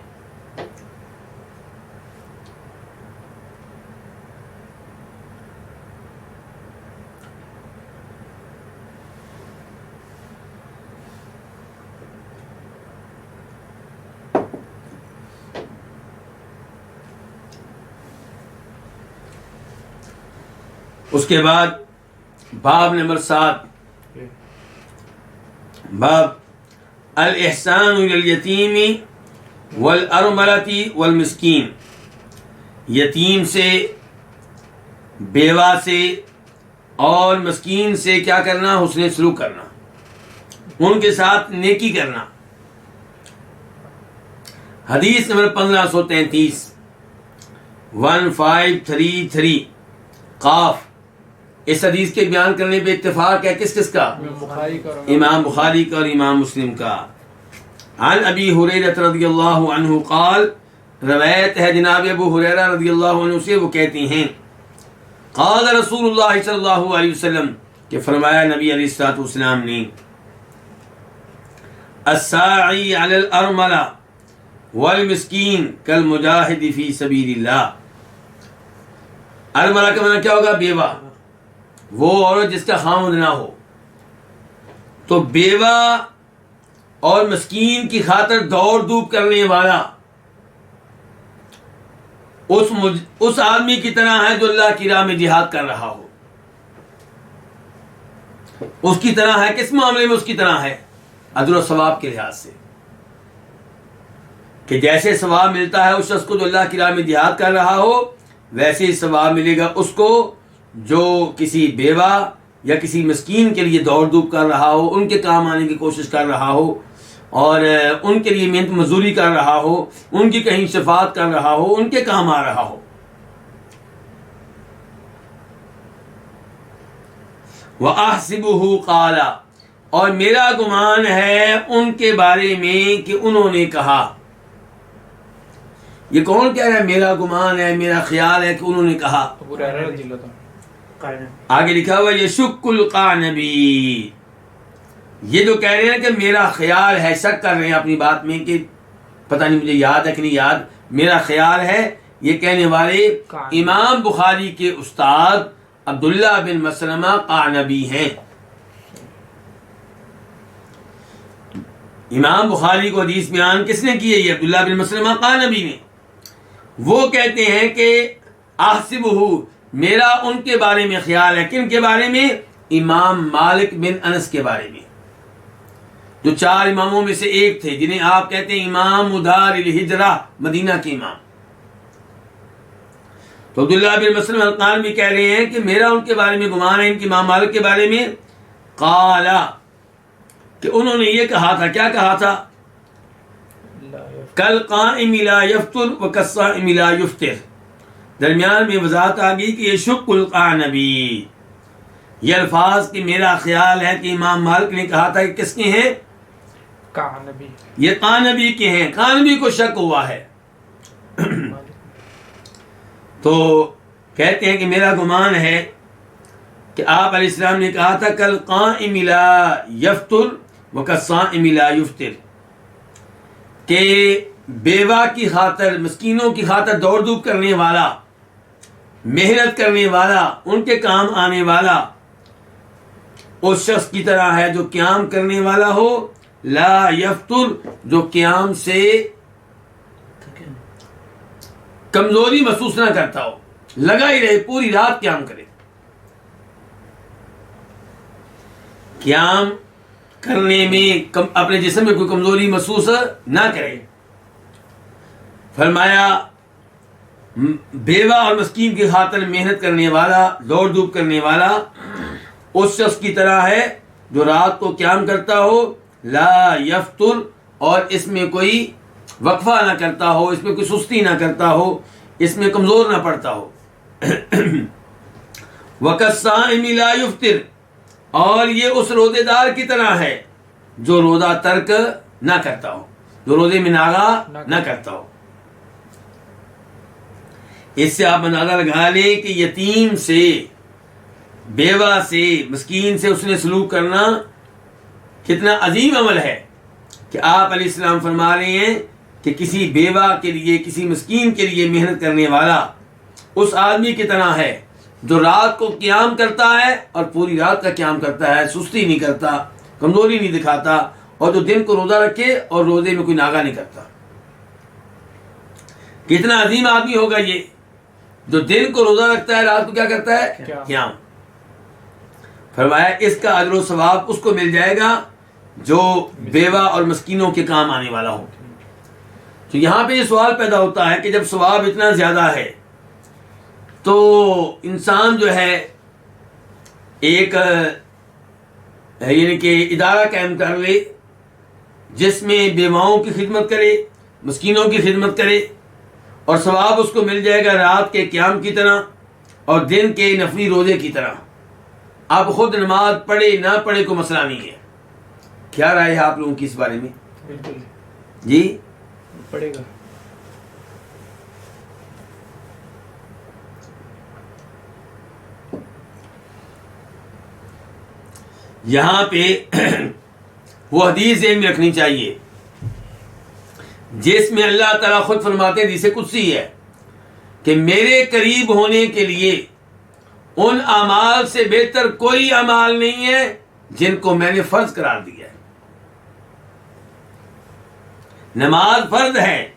اس کے بعد باب نمبر 7، باب الاحسان الی الیتیم والارملۃ والمسکین، یتیم سے، بیوہ سے اور مسکین سے کیا کرنا؟ حسن سلوک کرنا، ان کے ساتھ نیکی کرنا. حدیث نمبر 1533 1533 قاف. اس حدیث کے بیان کرنے پہ اتفاق ہے کس کس کا؟ امام بخاری کا اور امام مسلم کا. عن ابی ہریرہ رضی اللہ عنہ قال، روایت ہے جناب ابو ہریرہ رضی اللہ عنہ سے، وہ کہتے ہیں قال رسول اللہ صلی اللہ علیہ وسلم، کہ فرمایا نبی علیہ الصلوۃ والسلام نے الساعی علی الارملہ والمسکین کالمجاہد فی سبیل اللہ. ارملہ کا معنی کیا ہوگا؟ بیوہ، وہ عورت جس کا خاوند نہ ہو. تو بیوہ اور مسکین کی خاطر دوڑ دھوپ کرنے والا اس آدمی کی طرح ہے جو اللہ کی راہ میں جہاد کر رہا ہو. اس کی طرح ہے. کس معاملے میں اس کی طرح ہے؟ اجر و ثواب کے لحاظ سے، کہ جیسے ثواب ملتا ہے اس شخص کو جو اللہ کی راہ میں جہاد کر رہا ہو، ویسے ہی ثواب ملے گا اس کو جو کسی بیوہ یا کسی مسکین کے لیے دوڑ دھوپ کر رہا ہو، ان کے کام آنے کی کوشش کر رہا ہو، اور ان کے لیے محنت مزدوری کر رہا ہو، ان کی کہیں شفاعت کر رہا ہو، ان کے کام آ رہا ہو. وَأَحْسِبُهُ قَالَ، اور میرا گمان ہے ان کے بارے میں کہ انہوں نے کہا. یہ کون کہہ رہا ہے میرا گمان ہے، میرا خیال ہے کہ انہوں نے کہا؟ ابو ہریرہ رضی اللہ عنہ. آگے لکھا ہوا یشک القعنبی، یہ جو کہہ رہے ہیں کہ میرا خیال ہے، شک کر رہے ہیں اپنی بات میں کہ پتہ نہیں مجھے یاد ہے کہ نہیں یاد، میرا خیال ہے. یہ کہنے والے امام بخاری کے استاد عبداللہ بن مسلمہ قعنبی ہیں. امام بخاری کو حدیث بیان کس نے کی ہے؟ یہ عبداللہ بن مسلمہ قعنبی نے. وہ کہتے ہیں کہ احسبہ، میرا ان کے بارے میں خیال ہے. کن کے بارے میں؟ امام مالک بن انس کے بارے میں، جو 4 اماموں میں سے ایک تھے، جنہیں آپ کہتے ہیں امام دار الہجرہ، مدینہ کے امام. تو عبداللہ بن مسلم القعنبی کہہ رہے ہیں کہ میرا ان کے بارے میں گمان ہے، ان کے امام مالک کے بارے میں. قالا، کہ انہوں نے یہ کہا تھا. کیا کہا تھا؟ کل قائم لا یفطر و کالصائم لا یفطر. درمیان میں وضاحت آ گئی کہ یہ شق القعنبی، یہ الفاظ کہ میرا خیال ہے کہ امام مالک نے کہا تھا کہ کس کے ہیں؟ قعنبی. یہ قعنبی کے ہیں. قعنبی کو شک ہوا ہے تو کہتے ہیں کہ میرا گمان ہے کہ آپ علیہ السلام نے کہا تھا کل قائم لا یفطر و کالصائم لا یفطر، کہ بیوہ کی خاطر، مسکینوں کی خاطر دوڑ دھوپ کرنے والا، محنت کرنے والا، ان کے کام آنے والا اس شخص کی طرح ہے جو قیام کرنے والا ہو. لا یفطر، جو قیام سے کمزوری محسوس نہ کرتا ہو، لگا ہی رہے، پوری رات قیام کرے، قیام کرنے میں اپنے جسم میں کوئی کمزوری محسوس نہ کرے. فرمایا بیوہ اور مسکین کی خاطر محنت کرنے والا، دوڑ دھوپ کرنے والا اس شخص کی طرح ہے جو رات کو قیام کرتا ہو. لا یفطر، اور اس میں کوئی وقفہ نہ کرتا ہو، اس میں کوئی سستی نہ کرتا ہو، اس میں کمزور نہ پڑتا ہو. وَكَالصَّائِمِ لَا يُفْطِرُ، اور یہ اس روزے دار کی طرح ہے جو روزہ ترک نہ کرتا ہو، جو روزے میں ناغا نہ کرتا ہو. اس سے آپ اندازہ لگا لیں کہ یتیم سے، بیوہ سے، مسکین سے اس نے سلوک کرنا کتنا عظیم عمل ہے. کہ آپ علیہ السلام فرما رہے ہیں کہ کسی بیوہ کے لیے، کسی مسکین کے لیے محنت کرنے والا اس آدمی کی طرح ہے جو رات کو قیام کرتا ہے اور پوری رات کا قیام کرتا ہے، سستی نہیں کرتا، کمزوری نہیں دکھاتا، اور جو دن کو روزہ رکھے اور روزے میں کوئی ناغہ نہیں کرتا. کتنا عظیم آدمی ہوگا یہ جو دن کو روزہ رکھتا ہے، رات کو کیا کرتا ہے؟ قیام. فرمایا اس کا اجر و ثواب اس کو مل جائے گا جو بیوہ اور مسکینوں کے کام آنے والا ہو. تو یہاں پہ یہ سوال پیدا ہوتا ہے کہ جب ثواب اتنا زیادہ ہے تو انسان جو ہے ایک یعنی کہ ادارہ قائم کر لے جس میں بیواؤں کی خدمت کرے، مسکینوں کی خدمت کرے، اور ثواب اس کو مل جائے گا رات کے قیام کی طرح اور دن کے نفلی روزے کی طرح. آپ خود نماز پڑھے نہ پڑھے کوئی مسئلہ نہیں ہے. کیا رائے ہے آپ لوگوں کی اس بارے میں؟ بالکل جی پڑے گا. یہاں پہ وہ حدیث ذہن میں رکھنی چاہیے جس میں اللہ تعالیٰ خود فرماتے ہیں، حدیث قدسی ہے کہ میرے قریب ہونے کے لیے ان اعمال سے بہتر کوئی اعمال نہیں ہے جن کو میں نے فرض قرار دیا ہے. نماز فرض ہے،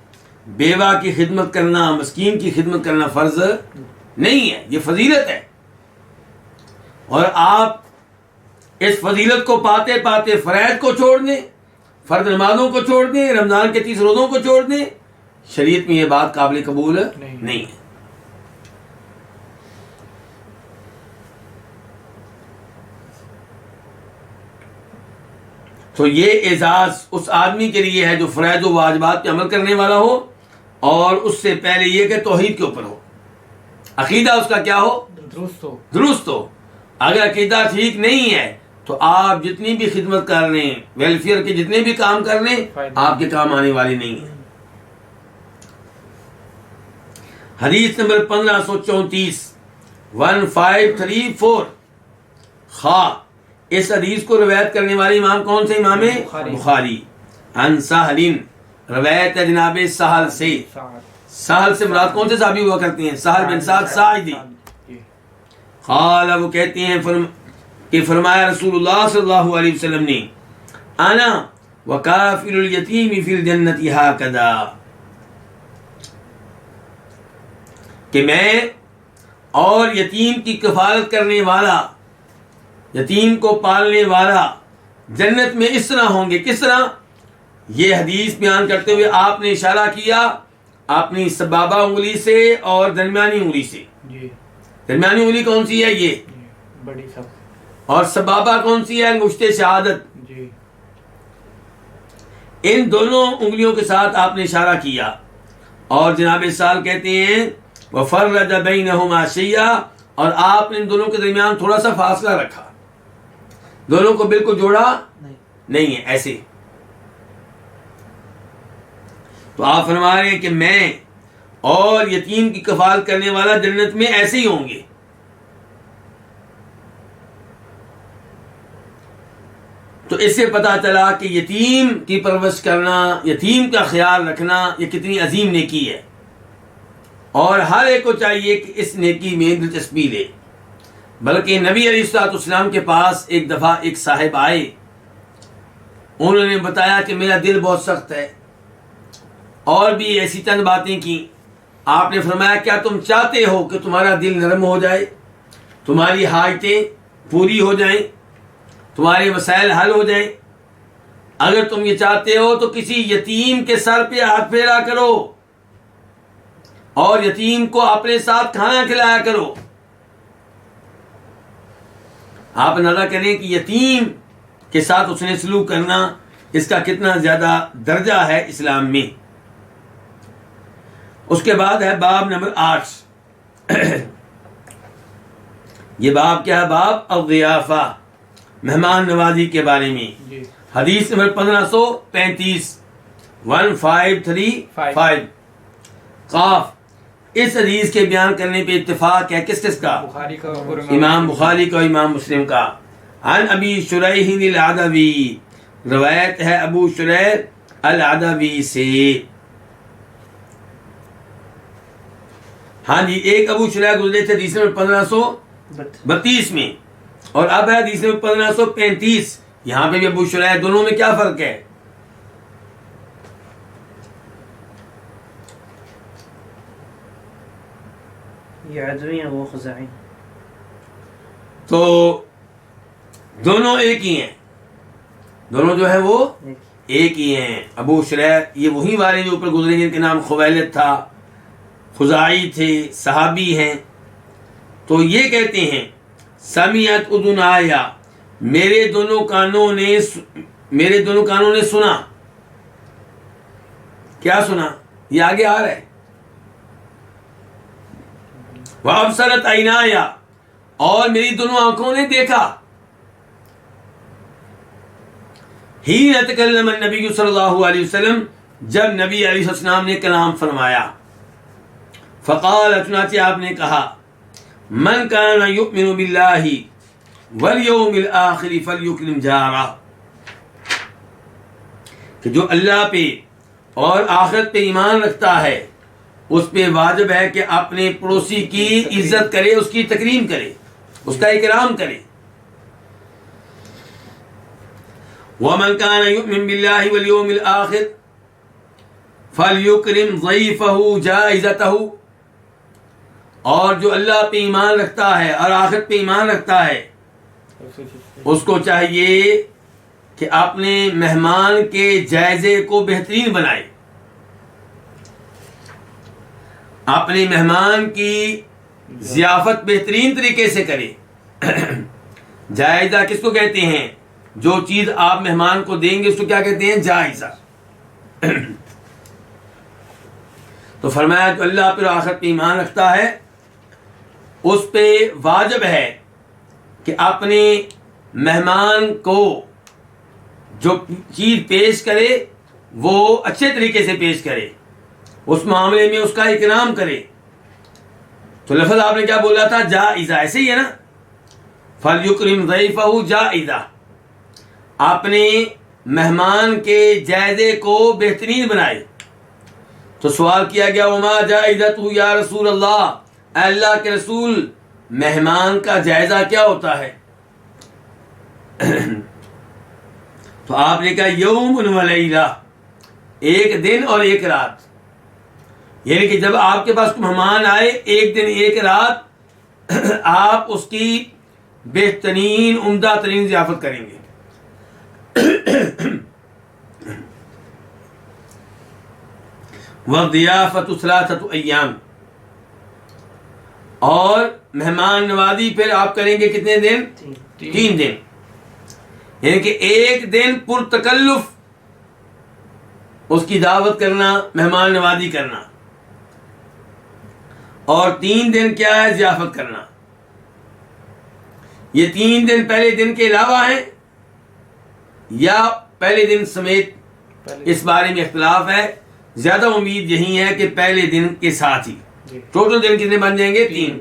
بیوہ کی خدمت کرنا، مسکین کی خدمت کرنا فرض نہیں ہے، یہ فضیلت ہے. اور آپ اس فضیلت کو پاتے پاتے فرائض کو چھوڑ دیں، فرض نمازوں کو چھوڑ دیں، رمضان کے 30 روزوں کو چھوڑ دیں، شریعت میں یہ بات قابل قبول نہیں ہے. تو یہ اعزاز اس آدمی کے لیے ہے جو فرائض و واجبات پہ عمل کرنے والا ہو، اور اس سے پہلے یہ کہ توحید کے اوپر ہو، عقیدہ اس کا کیا ہو، درست ہو. اگر عقیدہ ٹھیک نہیں ہے تو آپ جتنی بھی خدمت کر لیں، ویلفیئر کے جتنے بھی کام کر لیں، آپ کے کام آنے والی نہیں ہے. حدیث نمبر 1534 1534. خواہ اس حدیث کو روایت کرنے والے امام کون سے؟ امام بخاری. عن سہل، روایت ہے جناب سہل سے. سہل سے مراد کون سے صحابی ہوا کرتے ہیں؟ سہل بن سعد ساعدی. قال، وہ کہتے ہیں کہ فرمایا رسول اللہ صلی اللہ علیہ وسلم نے، انا وکافل الیتیم فی الجنت ہاکذا، کہ میں اور یتیم کی کفالت کرنے والا، یتیم کو پالنے والا جنت میں اس طرح ہوں گے. کس طرح؟ یہ حدیث بیان کرتے ہوئے آپ نے اشارہ کیا اپنی سبابہ انگلی سے اور درمیانی انگلی سے. درمیانی انگلی کون سی ہے؟ یہ بڑی سب. اور سبابہ کون سی ہے؟ انگشت شہادت. ان دونوں انگلیوں کے ساتھ آپ نے اشارہ کیا، اور جناب سال کہتے ہیں وَفَرَّجَ بَيْنَهُمَا شَيْئًا، اور آپ نے ان دونوں کے درمیان تھوڑا سا فاصلہ رکھا، دونوں کو بالکل جوڑا نہیں ہے ایسے. تو آپ فرما رہے ہیں کہ میں اور یتیم کی کفالت کرنے والا جنت میں ایسے ہی ہوں گے. تو اس سے پتہ چلا کہ یتیم کی پرورش کرنا، یتیم کا خیال رکھنا، یہ کتنی عظیم نیکی ہے، اور ہر ایک کو چاہیے کہ اس نیکی میں دلچسپی لے. بلکہ نبی علیہ الصلوۃ والسلام کے پاس ایک دفعہ ایک صاحب آئے، انہوں نے بتایا کہ میرا دل بہت سخت ہے، اور بھی ایسی چند باتیں کی. آپ نے فرمایا کیا تم چاہتے ہو کہ تمہارا دل نرم ہو جائے، تمہاری حاجتیں پوری ہو جائیں، تمہارے مسائل حل ہو جائیں؟ اگر تم یہ چاہتے ہو تو کسی یتیم کے سر پہ ہاتھ پھیرا کرو، اور یتیم کو اپنے ساتھ کھانا کھلایا کرو. آپ اندازہ کریں کہ یتیم کے ساتھ اس نے سلوک کرنا، اس کا کتنا زیادہ درجہ ہے اسلام میں. اس کے بعد ہے باب نمبر 8. یہ باب کیا ہے؟ باب الضیافہ، مہمان نوازی کے بارے میں. حدیث نمبر 1535 1535. قاف. اس حدیث کے بیان کرنے پہ اتفاق ہے کس کس کا؟ امام بخاری کا، امام مسلم کا. عن ابی شریح العدوی، روایت ہے ابو شریح العدوی سے. ہاں جی، ایک ابو شریح گزرے تھے حدیث نمبر 1532 میں، اور اب ہے حدیث نمبر 1535. یہاں پہ بھی ابو شریح، دونوں میں کیا فرق ہے؟ یہ عدوی ہیں، وہ خزاعی. تو دونوں ایک ہی ہیں، دونوں جو ہیں وہ ایک ہی ہیں. ابو شریح یہ وہی والے جو اوپر گزرے جن کے نام خویلد تھا، خزاعی تھے، صحابی ہیں. تو یہ کہتے ہیں سمیعت اذنایا، میرے دونوں کانوں نے سنا. کیا سنا؟ یہ آگے آ رہا ہے. وابصرت عینایا، اور میری دونوں آنکھوں نے دیکھا. حین تکلم النبی صلی اللہ علیہ وسلم، جب نبی علیہ السلام نے کلام فرمایا. فقال، چنانچہ آپ نے کہا من کان یؤمن باللہ والیوم الآخر فلیکرم جارہ، کہ جو اللہ پہ اور آخرت پہ ایمان رکھتا ہے اس پہ واجب ہے کہ اپنے پڑوسی کی عزت کرے، اس کی تکریم کرے، اس کا اکرام کرے. وَمَنْ كَانَ يُؤْمِنُ بِاللَّهِ وَالْيَوْمِ الْآخِرِ فَلْيُكْرِمْ ضَيْفَهُ جَائِزَتَهُ، اور جو اللہ پہ ایمان رکھتا ہے اور آخرت پہ ایمان رکھتا ہے اس کو چاہیے کہ اپنے مہمان کے جائزے کو بہترین بنائے، اپنے مہمان کی ضیافت بہترین طریقے سے کرے۔ جائزہ کس کو کہتے ہیں؟ جو چیز آپ مہمان کو دیں گے اس کو کیا کہتے ہیں؟ جائزہ۔ تو فرمایا جو اللہ پر آخرت پہ ایمان رکھتا ہے اس پہ واجب ہے کہ اپنے مہمان کو جو چیز پیش کرے وہ اچھے طریقے سے پیش کرے، اس معاملے میں اس کا اکرام کرے۔ تو لفظ آپ نے کیا بولا تھا؟ جائزہ، ایسے ہی ہے نا، فَلْيُكْرِمْ ضَيْفَهُ جَائِزَةً، اپنے مہمان کے جائزے کو بہترین بنائے۔ تو سوال کیا گیا وما جائزتہ یا رسول اللہ، اے اللہ کے رسول مہمان کا جائزہ کیا ہوتا ہے؟ تو آپ نے کہا یوم و لیلہ، ایک دن اور ایک رات، یعنی کہ جب آپ کے پاس مہمان آئے ایک دن ایک رات آپ اس کی بہترین عمدہ ترین ضیافت کریں گے۔ وَالضِّيَافَةُ ثَلَاثَةُ أَيَّامٍ، اور مہمان نوازی پھر آپ کریں گے کتنے دن؟ 3 دن، یعنی کہ ایک دن پرتکلف اس کی دعوت کرنا، مہمان نوازی کرنا، اور 3 دن کیا ہے؟ ضیافت کرنا۔ یہ 3 دن پہلے دن کے علاوہ ہیں یا پہلے دن سمیت؟ اس بارے میں اختلاف ہے، زیادہ امید یہی ہے کہ پہلے دن کے ساتھ ہی۔ ٹوٹل دن کتنے بن جائیں گے؟ 3۔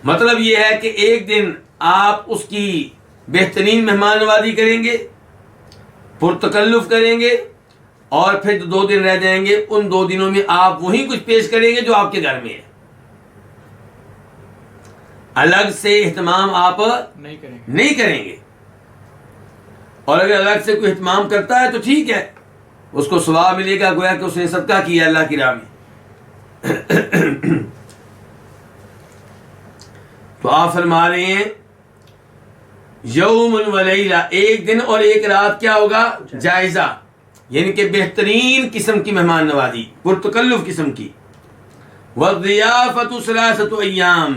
مطلب یہ ہے کہ ایک دن آپ اس کی بہترین مہمان نوازی کریں گے، پرتکلف کریں گے، اور پھر 2 دن رہ جائیں گے، ان 2 دنوں میں آپ وہی کچھ پیش کریں گے جو آپ کے گھر میں ہے، الگ سے اہتمام آپ نہیں کریں گے۔ اور اگر الگ سے کوئی اہتمام کرتا ہے تو ٹھیک ہے، اس کو ثواب ملے گا، گویا کہ اس نے صدقہ کیا اللہ کی راہ میں۔ تو آپ فرما رہے ہیں یوم و لیلہ، ایک دن اور ایک رات کیا ہوگا؟ جائزہ، یعنی کہ بہترین قسم کی مہمان نوازی، پرتکلف قسم کی۔ وَالضِّيَافَةُ ثَلَاثَةُ أَيَّامٍ،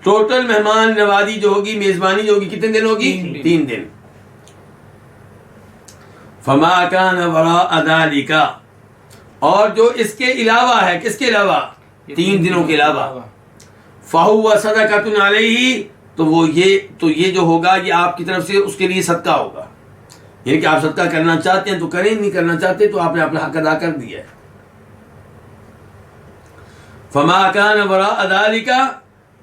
ٹوٹل مہمان نوازی جو ہوگی، میزبانی جو ہوگی، کتنے دن ہوگی؟ 3 دن۔ فَمَا كَانَ وَرَاءَ ذَلِكَ، اور جو اس کے علاوہ ہے، کس کے علاوہ؟ 3 دنوں کے علاوہ، فَهُوَ صَدَقَةٌ عَلَيْهِ، تو یہ جو ہوگا یہ آپ کی طرف سے اس کے لیے صدقہ ہوگا، یعنی کہ آپ صدقہ کرنا چاہتے ہیں تو کریں، نہیں کرنا چاہتے تو آپ نے اپنا حق ادا کر دیا ہے۔ فَمَا كَانَ وَرَاءَ ذَلِكَ،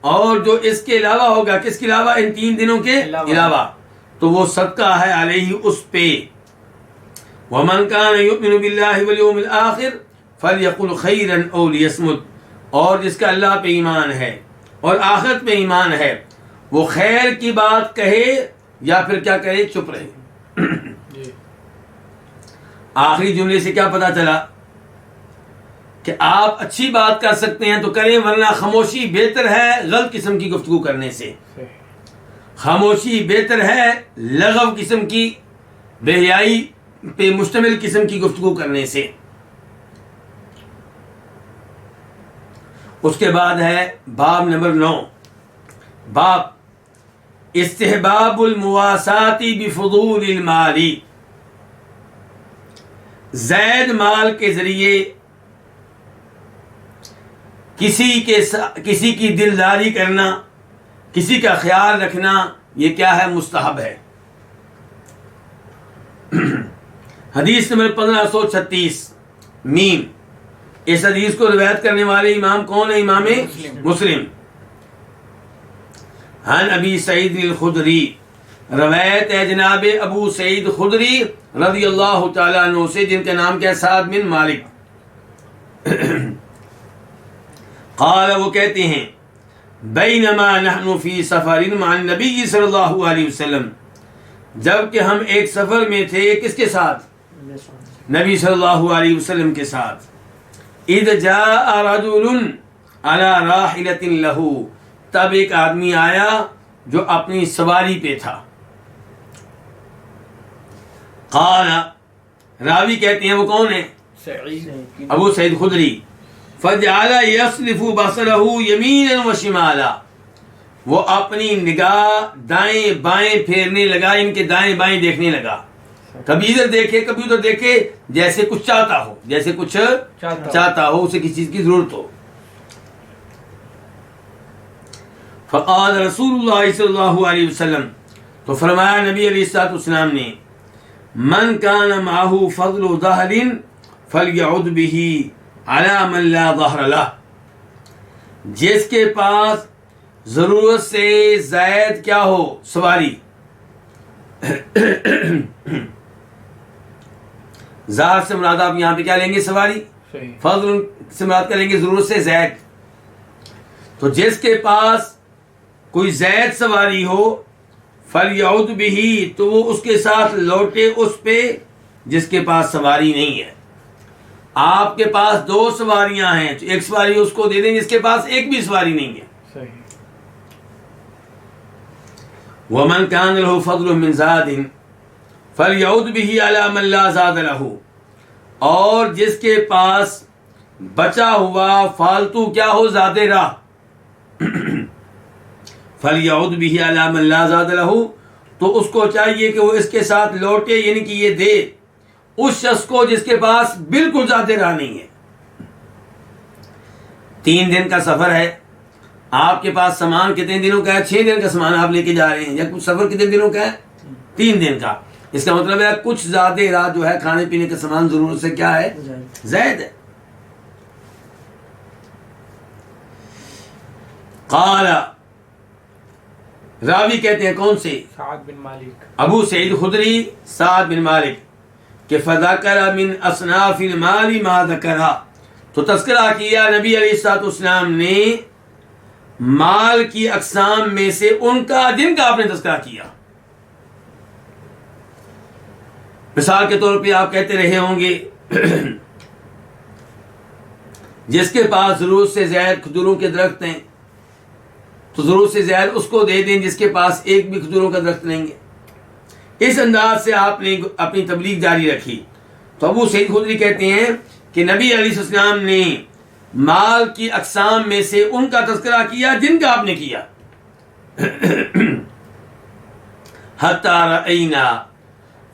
اور جو اس کے علاوہ ہوگا، کس کے علاوہ؟ ان 3 دنوں کے علاوہ، تو وہ صدقہ ہے علیہ، اس پہ۔ وَمَنْ كَانَ يُؤْمِنُ بِاللَّهِ وَالْيَوْمِ الْآخِرِ فَلْيَقُلْ خَيْرًا أَوْ لِيَصْمُتْ، اور جس کا اللہ پہ ایمان ہے اور آخرت پہ ایمان ہے وہ خیر کی بات کہے یا پھر کیا کرے؟ چپ رہے۔ آخری جملے سے کیا پتا چلا کہ آپ اچھی بات کر سکتے ہیں تو کریں، ورنہ خاموشی بہتر ہے غلط قسم کی گفتگو کرنے سے۔ خاموشی بہتر ہے لغو قسم کی، بے حیائی پہ مشتمل قسم کی گفتگو کرنے سے۔ اس کے بعد ہے باب نمبر 9، باب استحباب المواساة بفضول المال، زائد مال کے ذریعے کسی کی دلداری کرنا، کسی کا خیال رکھنا، یہ کیا ہے؟ مستحب ہے۔ حدیث نمبر 1536 میم، اس حدیث کو روایت کرنے والے امام کون ہے؟ امام مسلم۔ عن ابی سعید الخدری، روایت ہے جناب ابو سعید خدری رضی اللہ تعالیٰ عنہ سے، جن کا نام کیا ہے؟ سعد بن مالک۔ قال، وہ کہتے ہیں بینما نحن فی سفر مع النبی صلی اللہ علیہ وسلم، جب کہ ہم ایک سفر میں تھے، کس کے ساتھ؟ نبی صلی اللہ علیہ وسلم کے ساتھ. اذ جاء رجل على راحلۃ له، تب ایک آدمی آیا جو اپنی سواری پہ تھا. قال، راوی کہتے ہیں وہ کون ہے؟ سعید ابو سعید خدری. فجعل يصرف بصره يمينا وشمالا، وہ اپنی نگاہ دائیں بائیں پھیرنے لگا، ان کے دائیں بائیں دیکھنے لگا. کبھی ادھر دیکھے کبھی ادھر دیکھے، جیسے کچھ چاہتا ہو، جیسے کچھ چاہتا ہو، اسے کسی چیز کی ضرورت ہو. فقال رسول اللہ صلی اللہ علیہ وسلم، تو فرمایا نبی علیہ الصلوۃ والسلام نے، من کان معه فضل ظہر فلیعد به علی من لا ظہر له، جس کے پاس ضرورت سے زائد کیا ہو سواری، ظاہر سے مراد آپ یہاں پہ کیا لیں گے؟ سواری. صحیح. فضل سے مراد کیا لیں گے؟ ضرورت سے زائد. تو جس کے پاس کوئی زائد سواری ہو، فلیعد به، تو وہ اس کے ساتھ لوٹے اس پہ جس کے پاس سواری نہیں ہے. آپ کے پاس 2 سواریاں ہیں، تو ایک سواری اس کو دے دیں جس کے پاس ایک بھی سواری نہیں ہے. صحیح. ومن كان له فضل من زاد فليعد به على من لا زاد له، اور جس کے پاس بچا ہوا فالتو کیا ہو زاد راہ، فليعد به على من لا زاد له، تو اس کو چاہیے کہ وہ اس کے ساتھ لوٹے، یعنی کہ یہ دے اس شخص کو جس کے پاس بالکل زاد راہ نہیں ہے. 3 دن کا سفر ہے، آپ کے پاس سامان کتنے دنوں کا ہے؟ 6 دن کا سامان آپ لے کے جا رہے ہیں. یا کچھ سفر کتنے دنوں کا ہے؟ 3 دن کا. اس کا مطلب ہے کچھ زیادہ راہ جو ہے کھانے پینے کا سامان ضرورت سے کیا ہے؟ زائد ہے. قال، راوی کہتے ہیں کون سے؟ سعد بن مالک. ابو سعید خدری سعد بن مالک، کہ فذکر من اصناف المال ما ذکر، تو تذکرہ کیا نبی علیہ الصلوۃ والسلام نے مال کی اقسام میں سے ان کا جن کا آپ نے تذکرہ کیا. مثال کے طور پہ آپ کہتے رہے ہوں گے جس کے پاس ضرورت سے زائد کھجوروں کے درخت ہیں تو ضرورت سے زائد اس کو دے دیں جس کے پاس ایک بھی کھجوروں کا درخت نہیں ہے. اس انداز سے آپ نے اپنی تبلیغ جاری رکھی. تو ابو سعید خدری کہتے ہیں کہ نبی علیہ السلام نے مال کی اقسام میں سے ان کا تذکرہ کیا جن کا آپ نے کیا. حتی رأینا،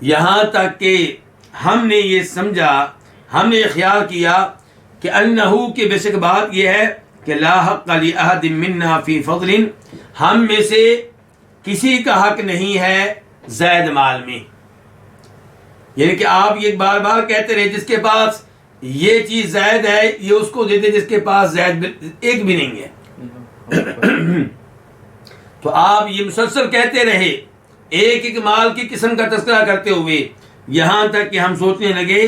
یہاں تک کہ ہم نے یہ سمجھا، ہم نے یہ خیال کیا کہ انہو، کہ بے شک بات یہ ہے کہ لا حق لأحد منا فی فضل، ہم میں سے کسی کا حق نہیں ہے زائد مال میں. یعنی کہ آپ یہ بار بار کہتے رہے جس کے پاس یہ چیز زائد ہے یہ اس کو دے دے جس کے پاس زائد ایک بھی نہیں ہے. تو آپ یہ مسلسل کہتے رہے ایک ایک مال کی قسم کا تذکرہ کرتے ہوئے، یہاں تک کہ ہم سوچنے لگے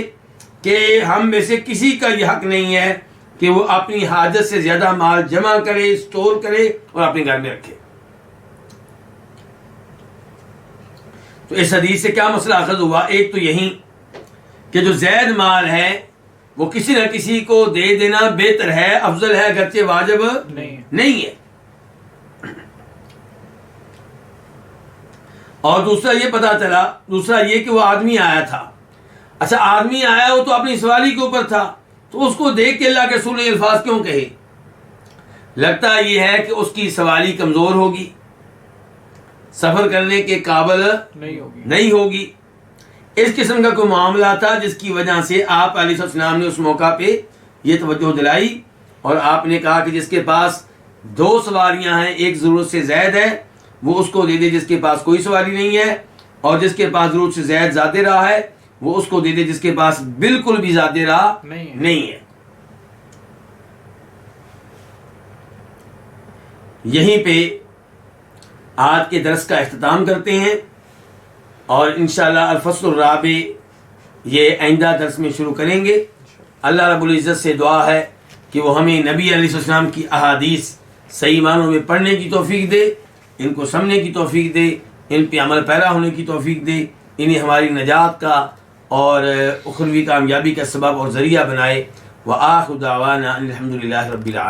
کہ ہم میں سے کسی کا یہ حق نہیں ہے کہ وہ اپنی حاجت سے زیادہ مال جمع کرے، اسٹور کرے اور اپنے گھر میں رکھے. تو اس حدیث سے کیا مسئلہ اخذ ہوا؟ ایک تو یہی کہ جو زائد مال ہے وہ کسی نہ کسی کو دے دینا بہتر ہے، افضل ہے، اگرچہ واجب نہیں ہے. اور دوسرا یہ پتا چلا، دوسرا یہ کہ وہ آدمی آیا تھا. اچھا آدمی آیا وہ تو اپنی سواری کے اوپر تھا، تو اس کو دیکھ کے اللہ کے رسول نے الفاظ کیوں کہے؟ لگتا یہ ہے کہ اس کی سواری کمزور ہوگی، سفر کرنے کے قابل نہیں ہوگی. اس قسم کا کوئی معاملہ تھا جس کی وجہ سے آپ علیہ السلام نے اس موقع پہ یہ توجہ دلائی اور آپ نے کہا کہ جس کے پاس 2 سواریاں ہیں، ایک ضرورت سے زائد ہے، وہ اس کو دے دے جس کے پاس کوئی سواری نہیں ہے، اور جس کے پاس ضرورت سے زائد زیادہ راہ ہے وہ اس کو دے دے جس کے پاس بالکل بھی زیادہ راہ نہیں ہے. یہیں پہ آج کے درس کا اختتام کرتے ہیں، اور انشاءاللہ الفصل الرابع یہ آئندہ درس میں شروع کریں گے. اللہ رب العزت سے دعا ہے کہ وہ ہمیں نبی علیہ السلام کی احادیث صحیح معنوں میں پڑھنے کی توفیق دے، ان کو سمجھنے کی توفیق دے، ان پہ عمل پیرا ہونے کی توفیق دے، انہیں ہماری نجات کا اور اخروی کامیابی کا سبب اور ذریعہ بنائے۔ وآخر دعوانا الحمدللہ رب العالمین۔